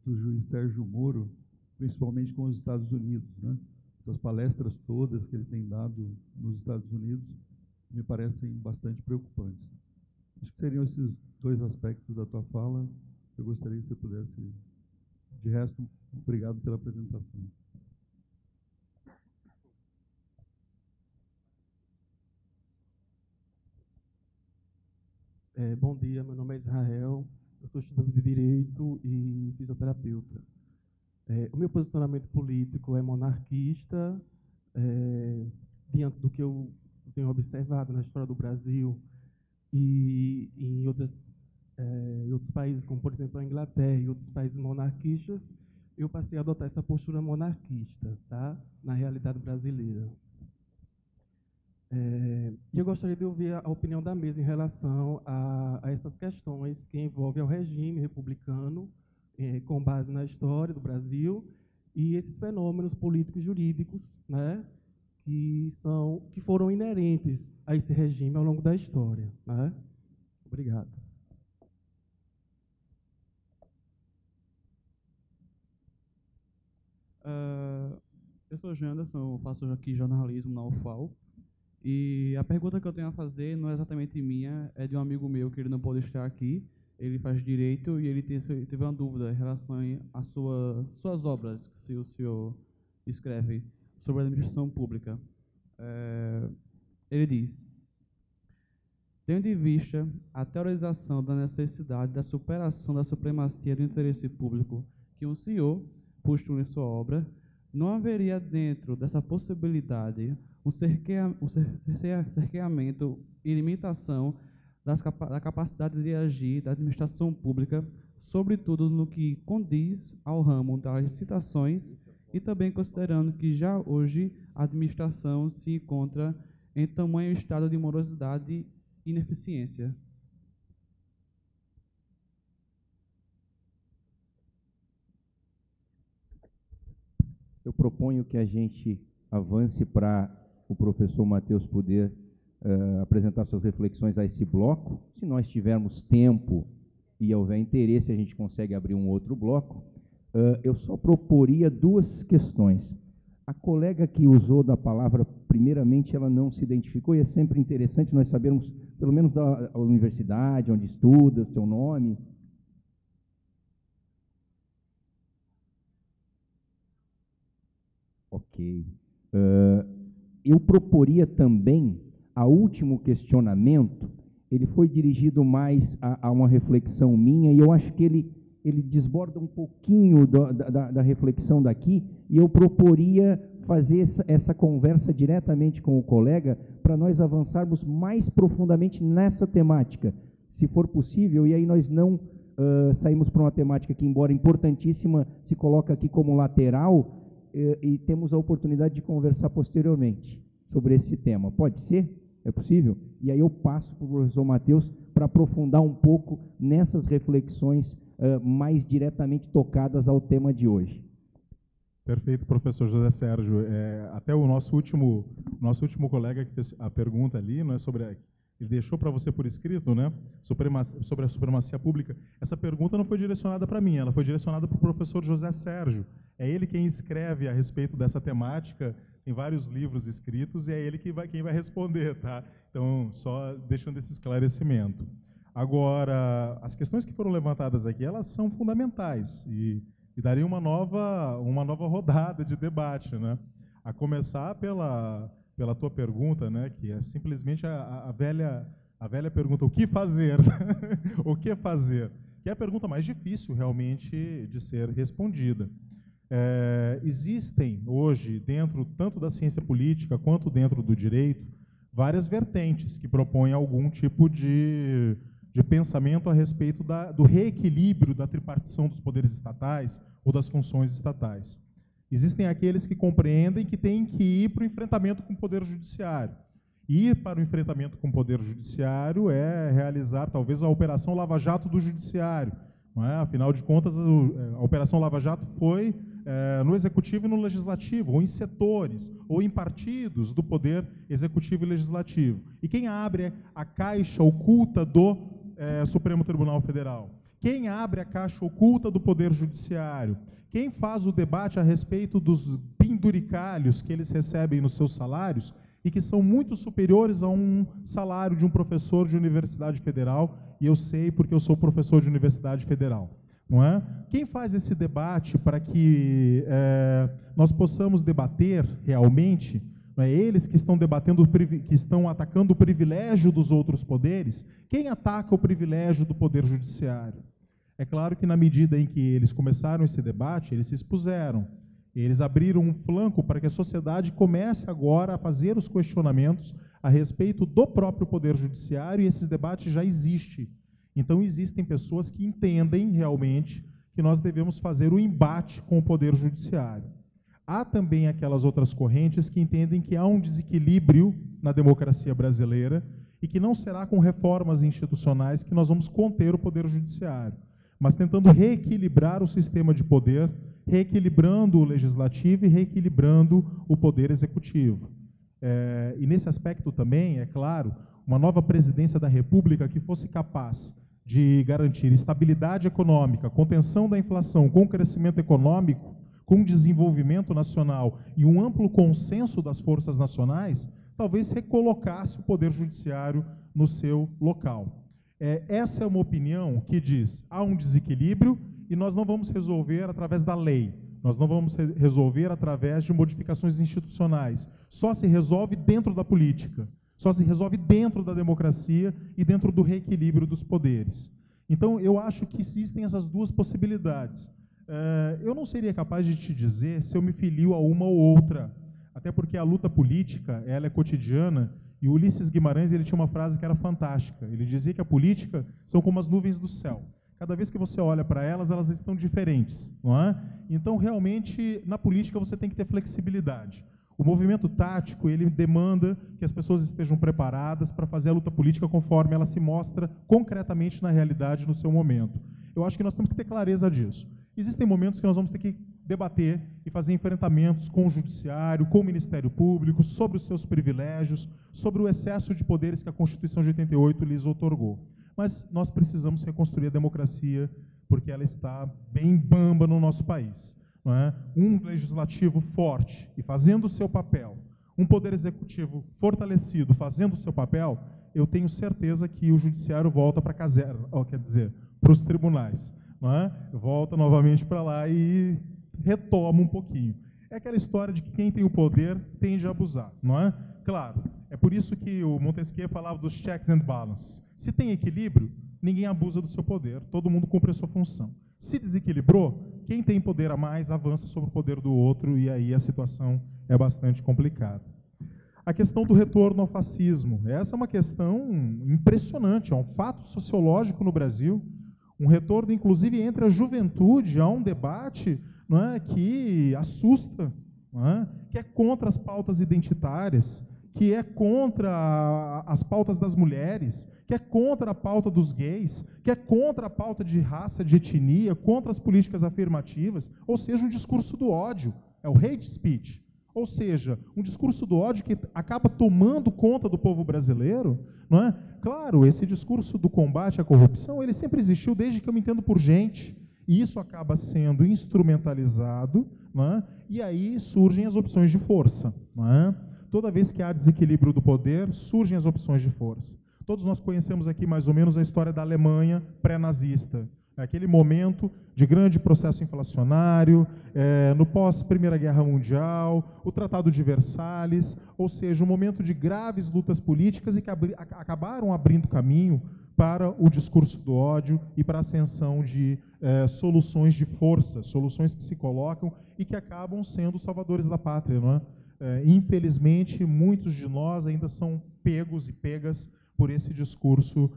do juiz Sérgio Moro, principalmente com os Estados Unidos, né? Essas palestras todas que ele tem dado nos Estados Unidos me parecem bastante preocupantes. Acho que seriam esses dois aspectos da tua fala. Eu gostaria que você pudesse... De resto, obrigado pela apresentação. Bom dia, meu nome é Israel, eu sou estudante de Direito e fisioterapeuta. O meu posicionamento político é monarquista, diante do que eu tenho observado na história do Brasil e em outros países, como por exemplo a Inglaterra e outros países monarquistas, eu passei a adotar essa postura monarquista, tá? Na realidade brasileira. E eu gostaria de ouvir a opinião da mesa em relação a essas questões que envolvem o regime republicano, com base na história do Brasil, e esses fenômenos políticos e jurídicos, né, que foram inerentes a esse regime ao longo da história, né? Obrigado. Eu eu sou Janderson, eu faço aqui jornalismo na UFAL. E a pergunta que eu tenho a fazer não é exatamente minha, é de um amigo meu que ele não pôde estar aqui. Ele faz direito e ele teve uma dúvida em relação às suas obras, se o senhor escreve sobre a administração pública. Ele diz: tendo em vista a teorização da necessidade da superação da supremacia do interesse público que o senhor postula em sua obra, não haveria dentro dessa possibilidade um cerceamento e limitação da capacidade de agir da administração pública, sobretudo no que condiz ao ramo das licitações, e também considerando que já hoje a administração se encontra em tamanho estado de morosidade e ineficiência? Eu proponho que a gente avance para o professor Matheus poder apresentar suas reflexões a esse bloco. Se nós tivermos tempo e houver interesse, a gente consegue abrir um outro bloco. Eu só proporia duas questões. A colega que usou da palavra, primeiramente, ela não se identificou, e é sempre interessante nós sabermos, pelo menos da universidade, onde estuda, o seu nome. Ok. Eu proporia também, o último questionamento, ele foi dirigido mais a uma reflexão minha, e eu acho que ele desborda um pouquinho da reflexão daqui, e eu proporia fazer essa conversa diretamente com o colega para nós avançarmos mais profundamente nessa temática, se for possível, e aí nós não saímos para uma temática que, embora importantíssima, se coloca aqui como lateral, e temos a oportunidade de conversar posteriormente sobre esse tema. Pode ser? É possível? E aí eu passo para o professor Matheus para aprofundar um pouco nessas reflexões mais diretamente tocadas ao tema de hoje. Perfeito, professor José Sérgio. Até o nosso último colega que fez a pergunta ali, não é sobre ele deixou para você por escrito, né, sobre a supremacia pública. Essa pergunta não foi direcionada para mim, ela foi direcionada para o professor José Sérgio. É ele quem escreve a respeito dessa temática, tem vários livros escritos, e é ele quem vai responder, tá? Então, só deixando esse esclarecimento. Agora, as questões que foram levantadas aqui, elas são fundamentais e daria uma nova rodada de debate, né? A começar pela tua pergunta, né, que é simplesmente a velha pergunta: o que fazer? O que fazer? Que é a pergunta mais difícil, realmente, de ser respondida. Existem hoje, dentro tanto da ciência política quanto dentro do direito, várias vertentes que propõem algum tipo de pensamento a respeito do reequilíbrio da tripartição dos poderes estatais ou das funções estatais. Existem aqueles que compreendem que tem que ir para o enfrentamento com o Poder Judiciário. Ir para o enfrentamento com o Poder Judiciário é realizar, talvez, a Operação Lava Jato do Judiciário. Não é? Afinal de contas, a Operação Lava Jato foi no Executivo e no Legislativo, ou em setores, ou em partidos do Poder Executivo e Legislativo. E quem abre a caixa oculta do Supremo Tribunal Federal? Quem abre a caixa oculta do Poder Judiciário? Quem faz o debate a respeito dos penduricalhos que eles recebem nos seus salários e que são muito superiores a um salário de um professor de universidade federal, e eu sei porque eu sou professor de universidade federal, não é? Quem faz esse debate para que nós possamos debater realmente, não é? Eles que estão debatendo, que estão atacando o privilégio dos outros poderes, quem ataca o privilégio do Poder Judiciário? É claro que, na medida em que eles começaram esse debate, eles se expuseram. Eles abriram um flanco para que a sociedade comece agora a fazer os questionamentos a respeito do próprio Poder Judiciário, e esses debates já existem. Então, existem pessoas que entendem realmente que nós devemos fazer o embate com o Poder Judiciário. Há também aquelas outras correntes que entendem que há um desequilíbrio na democracia brasileira e que não será com reformas institucionais que nós vamos conter o Poder Judiciário, mas tentando reequilibrar o sistema de poder, reequilibrando o legislativo e reequilibrando o poder executivo. E nesse aspecto também, é claro, uma nova presidência da República que fosse capaz de garantir estabilidade econômica, contenção da inflação com crescimento econômico, com desenvolvimento nacional e um amplo consenso das forças nacionais, talvez recolocasse o Poder Judiciário no seu local. Essa é uma opinião que diz, há um desequilíbrio e nós não vamos resolver através da lei, nós não vamos resolver através de modificações institucionais, só se resolve dentro da política, só se resolve dentro da democracia e dentro do reequilíbrio dos poderes. Então, eu acho que existem essas duas possibilidades. Eu não seria capaz de te dizer se eu me filio a uma ou outra, até porque a luta política, ela é cotidiana, e o Ulisses Guimarães, ele tinha uma frase que era fantástica. Ele dizia que a política são como as nuvens do céu. Cada vez que você olha para elas, elas estão diferentes, não é? Então, realmente, na política você tem que ter flexibilidade. O movimento tático, ele demanda que as pessoas estejam preparadas para fazer a luta política conforme ela se mostra concretamente na realidade, no seu momento. Eu acho que nós temos que ter clareza disso. Existem momentos que nós vamos ter que debater e fazer enfrentamentos com o Judiciário, com o Ministério Público, sobre os seus privilégios, sobre o excesso de poderes que a Constituição de 88 lhes outorgou. Mas nós precisamos reconstruir a democracia, porque ela está bem bamba no nosso país. Não é? Um legislativo forte e fazendo o seu papel, um poder executivo fortalecido fazendo o seu papel, eu tenho certeza que o Judiciário volta para para os tribunais. Não é? Volta novamente para lá e retoma um pouquinho. É aquela história de que quem tem o poder tende a abusar, não é? Claro, é por isso que o Montesquieu falava dos checks and balances. Se tem equilíbrio, ninguém abusa do seu poder, todo mundo cumpre a sua função. Se desequilibrou, quem tem poder a mais avança sobre o poder do outro e aí a situação é bastante complicada. A questão do retorno ao fascismo, essa é uma questão impressionante, é um fato sociológico no Brasil, um retorno, inclusive, entre a juventude a um debate, não é, que assusta, não é, que é contra as pautas identitárias, que é contra as pautas das mulheres, que é contra a pauta dos gays, que é contra a pauta de raça, de etnia, contra as políticas afirmativas, ou seja, um discurso do ódio, é o hate speech. Ou seja, um discurso do ódio que acaba tomando conta do povo brasileiro, não é? Claro, esse discurso do combate à corrupção, ele sempre existiu desde que eu me entendo por gente, e isso acaba sendo instrumentalizado, não é? E aí surgem as opções de força, não é? Toda vez que há desequilíbrio do poder, surgem as opções de força. Todos nós conhecemos aqui mais ou menos a história da Alemanha pré-nazista, aquele momento de grande processo inflacionário, no pós-Primeira Guerra Mundial, o Tratado de Versalhes, ou seja, um momento de graves lutas políticas e que acabaram abrindo caminho para o discurso do ódio e para a ascensão de soluções de força, soluções que se colocam e que acabam sendo os salvadores da pátria, não é? Infelizmente, muitos de nós ainda são pegos e pegas por esse discurso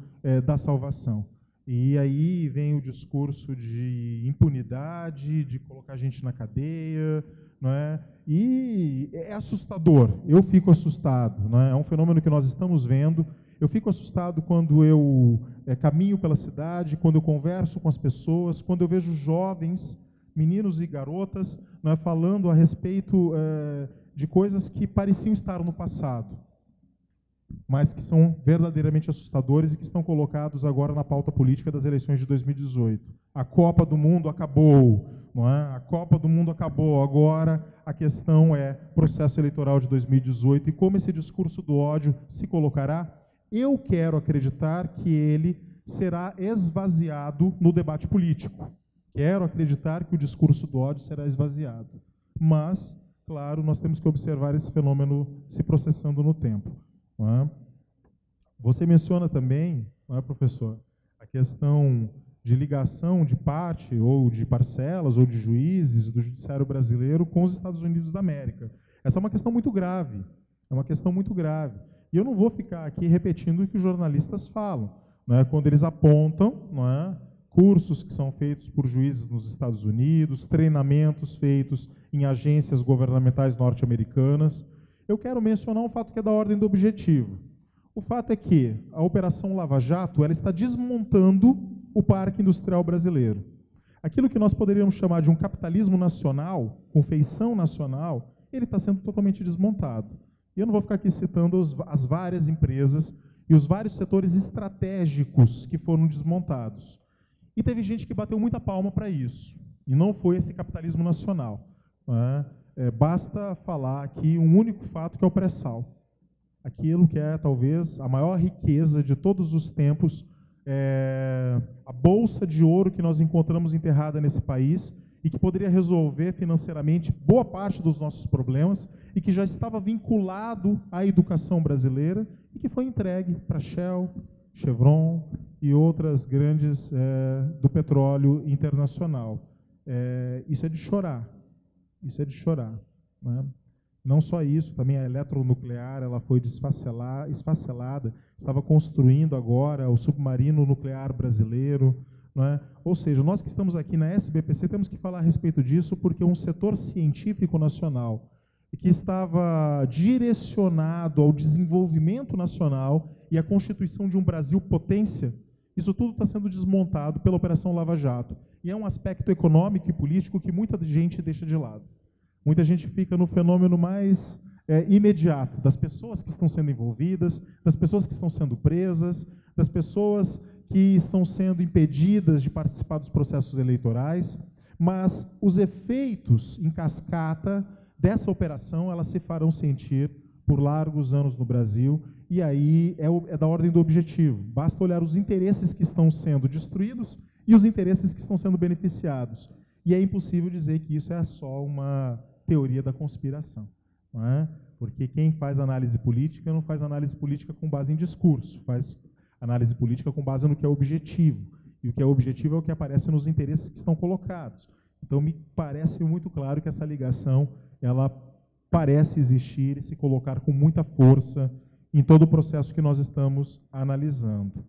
da salvação. E aí vem o discurso de impunidade, de colocar a gente na cadeia, não é? E é assustador, eu fico assustado, não é? É um fenômeno que nós estamos vendo. Eu fico assustado quando eu caminho pela cidade, quando eu converso com as pessoas, quando eu vejo jovens, meninos e garotas, não é, falando a respeito de coisas que pareciam estar no passado, mas que são verdadeiramente assustadores e que estão colocados agora na pauta política das eleições de 2018. A Copa do Mundo acabou, não é? A Copa do Mundo acabou, agora a questão é processo eleitoral de 2018 e como esse discurso do ódio se colocará. Eu quero acreditar que ele será esvaziado no debate político. Quero acreditar que o discurso do ódio será esvaziado. Mas, claro, nós temos que observar esse fenômeno se processando no tempo. Não é? Você menciona também, não é, professor, a questão de ligação de parte, ou de parcelas, ou de juízes do judiciário brasileiro com os Estados Unidos da América. Essa é uma questão muito grave. É uma questão muito grave. E eu não vou ficar aqui repetindo o que os jornalistas falam, não é? Quando eles apontam, não é, cursos que são feitos por juízes nos Estados Unidos, treinamentos feitos em agências governamentais norte-americanas. Eu quero mencionar um fato que é da ordem do objetivo. O fato é que a Operação Lava Jato ela está desmontando o parque industrial brasileiro. Aquilo que nós poderíamos chamar de um capitalismo nacional, com feição nacional, ele está sendo totalmente desmontado. E eu não vou ficar aqui citando as várias empresas e os vários setores estratégicos que foram desmontados. E teve gente que bateu muita palma para isso. E não foi esse capitalismo nacional. né? Basta falar aqui um único fato, que é o pré-sal. Aquilo que é talvez a maior riqueza de todos os tempos, a bolsa de ouro que nós encontramos enterrada nesse país e que poderia resolver financeiramente boa parte dos nossos problemas e que já estava vinculado à educação brasileira e que foi entregue para Shell, Chevron e outras grandes do petróleo internacional. Isso é de chorar. Isso é de chorar, né? Não só isso, também a eletronuclear ela foi esfacelada, estava construindo agora o submarino nuclear brasileiro, né? Ou seja, nós que estamos aqui na SBPC temos que falar a respeito disso, porque um setor científico nacional que estava direcionado ao desenvolvimento nacional e à constituição de um Brasil potência, isso tudo está sendo desmontado pela Operação Lava Jato. E é um aspecto econômico e político que muita gente deixa de lado. Muita gente fica no fenômeno mais imediato, das pessoas que estão sendo envolvidas, das pessoas que estão sendo presas, das pessoas que estão sendo impedidas de participar dos processos eleitorais, mas os efeitos em cascata dessa operação, elas se farão sentir por largos anos no Brasil, e aí é da ordem do objetivo. Basta olhar os interesses que estão sendo destruídos e os interesses que estão sendo beneficiados. E é impossível dizer que isso é só uma teoria da conspiração, não é? Porque quem faz análise política não faz análise política com base em discurso, faz análise política com base no que é objetivo. E o que é objetivo é o que aparece nos interesses que estão colocados. Então, me parece muito claro que essa ligação, ela parece existir e se colocar com muita força em todo o processo que nós estamos analisando.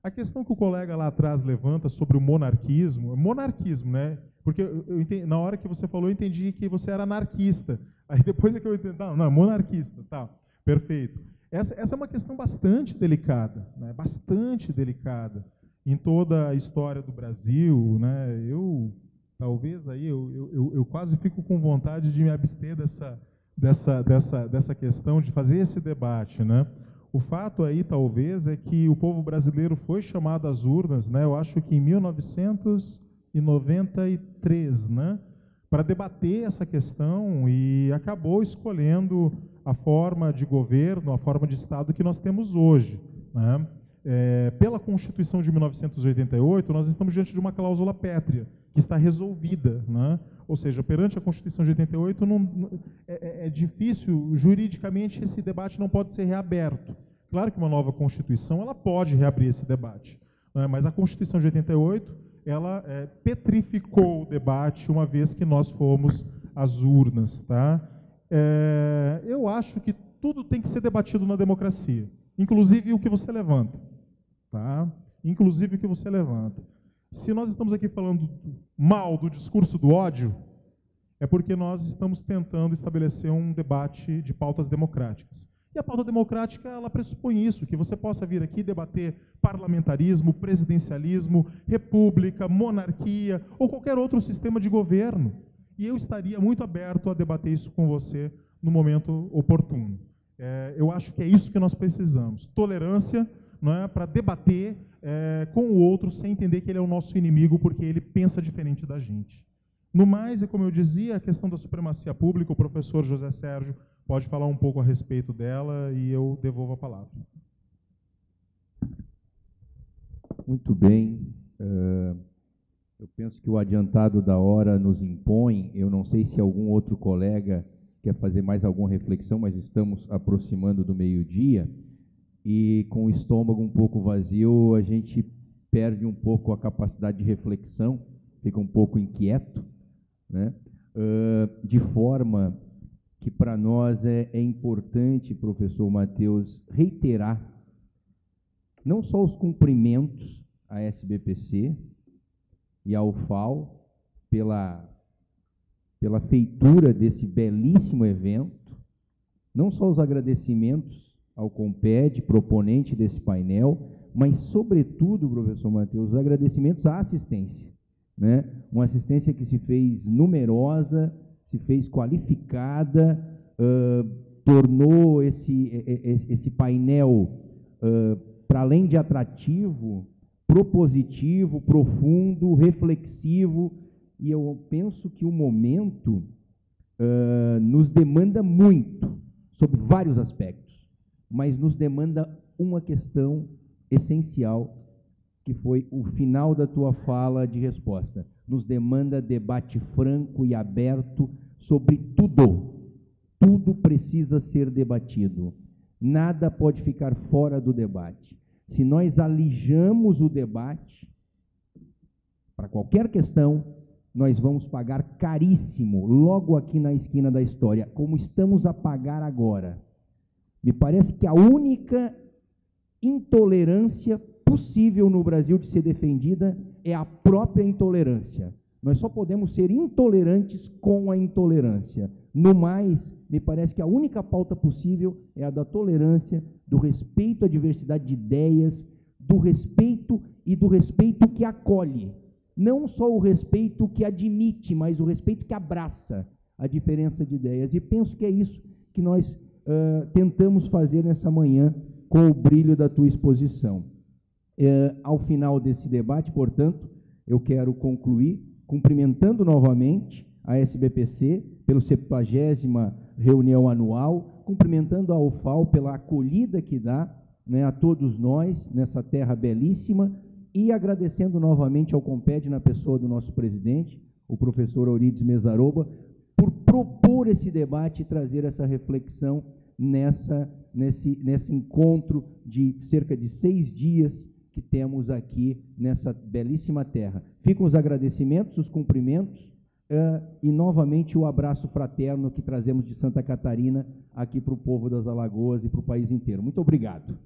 A questão que o colega lá atrás levanta sobre o monarquismo, né? Porque eu entendi, na hora que você falou, eu entendi que você era anarquista. Aí depois é que eu entendi, não, monarquista, tá, perfeito. Essa é uma questão bastante delicada, né? Bastante delicada em toda a história do Brasil, né? Talvez aí eu quase fico com vontade de me abster dessa questão, de fazer esse debate, né? O fato aí, talvez, é que o povo brasileiro foi chamado às urnas, né? Eu acho que em 1993, né? Para debater essa questão, e acabou escolhendo a forma de governo, a forma de Estado que nós temos hoje, né? Pela Constituição de 1988, nós estamos diante de uma cláusula pétrea, que está resolvida, né? Ou seja, perante a Constituição de 88, é difícil, juridicamente, esse debate não pode ser reaberto. Claro que uma nova Constituição ela pode reabrir esse debate, né? Mas a Constituição de 88, ela petrificou o debate uma vez que nós fomos às urnas. Tá? Eu acho que tudo tem que ser debatido na democracia, inclusive o que você levanta. Tá? Inclusive o que você levanta. Se nós estamos aqui falando mal do discurso do ódio, é porque nós estamos tentando estabelecer um debate de pautas democráticas. E a pauta democrática, ela pressupõe isso, que você possa vir aqui debater parlamentarismo, presidencialismo, república, monarquia ou qualquer outro sistema de governo. E eu estaria muito aberto a debater isso com você no momento oportuno. Eu acho que é isso que nós precisamos. Tolerância, não é, para debater com o outro sem entender que ele é o nosso inimigo porque ele pensa diferente da gente. No mais, como eu dizia, a questão da supremacia pública, o professor José Sérgio pode falar um pouco a respeito dela e eu devolvo a palavra. Muito bem. Eu penso que o adiantado da hora nos impõe. Eu não sei se algum outro colega quer fazer mais alguma reflexão, mas estamos aproximando do meio-dia. E com o estômago um pouco vazio, a gente perde um pouco a capacidade de reflexão, fica um pouco inquieto, né? De forma que para nós é importante, professor Matheus, reiterar não só os cumprimentos à SBPC e ao FAO pela feitura desse belíssimo evento, não só os agradecimentos ao Comped, proponente desse painel, mas, sobretudo, professor Matheus, os agradecimentos à assistência, né? Uma assistência que se fez numerosa, se fez qualificada, tornou esse painel, para além de atrativo, propositivo, profundo, reflexivo, e eu penso que o momento nos demanda muito, sobre vários aspectos, mas nos demanda uma questão essencial, que foi o final da tua fala de resposta. Nos demanda debate franco e aberto sobre tudo. Tudo precisa ser debatido. Nada pode ficar fora do debate. Se nós alijamos o debate para qualquer questão, nós vamos pagar caríssimo, logo aqui na esquina da história, como estamos a pagar agora. Me parece que a única intolerância possível no Brasil de ser defendida é a própria intolerância. Nós só podemos ser intolerantes com a intolerância. No mais, me parece que a única pauta possível é a da tolerância, do respeito à diversidade de ideias, do respeito e do respeito que acolhe. Não só o respeito que admite, mas o respeito que abraça a diferença de ideias. E penso que é isso que nós tentamos fazer nessa manhã com o brilho da tua exposição. Ao final desse debate, portanto, eu quero concluir cumprimentando novamente a SBPC pela 70ª reunião anual, cumprimentando a UFAL pela acolhida que dá, né, a todos nós nessa terra belíssima, e agradecendo novamente ao Comped, na pessoa do nosso presidente, o professor Eurides Mesaroba, por propor esse debate e trazer essa reflexão nesse encontro de cerca de 6 dias que temos aqui nessa belíssima terra. Ficam os agradecimentos, os cumprimentos e, novamente, o abraço fraterno que trazemos de Santa Catarina aqui para o povo das Alagoas e para o país inteiro. Muito obrigado.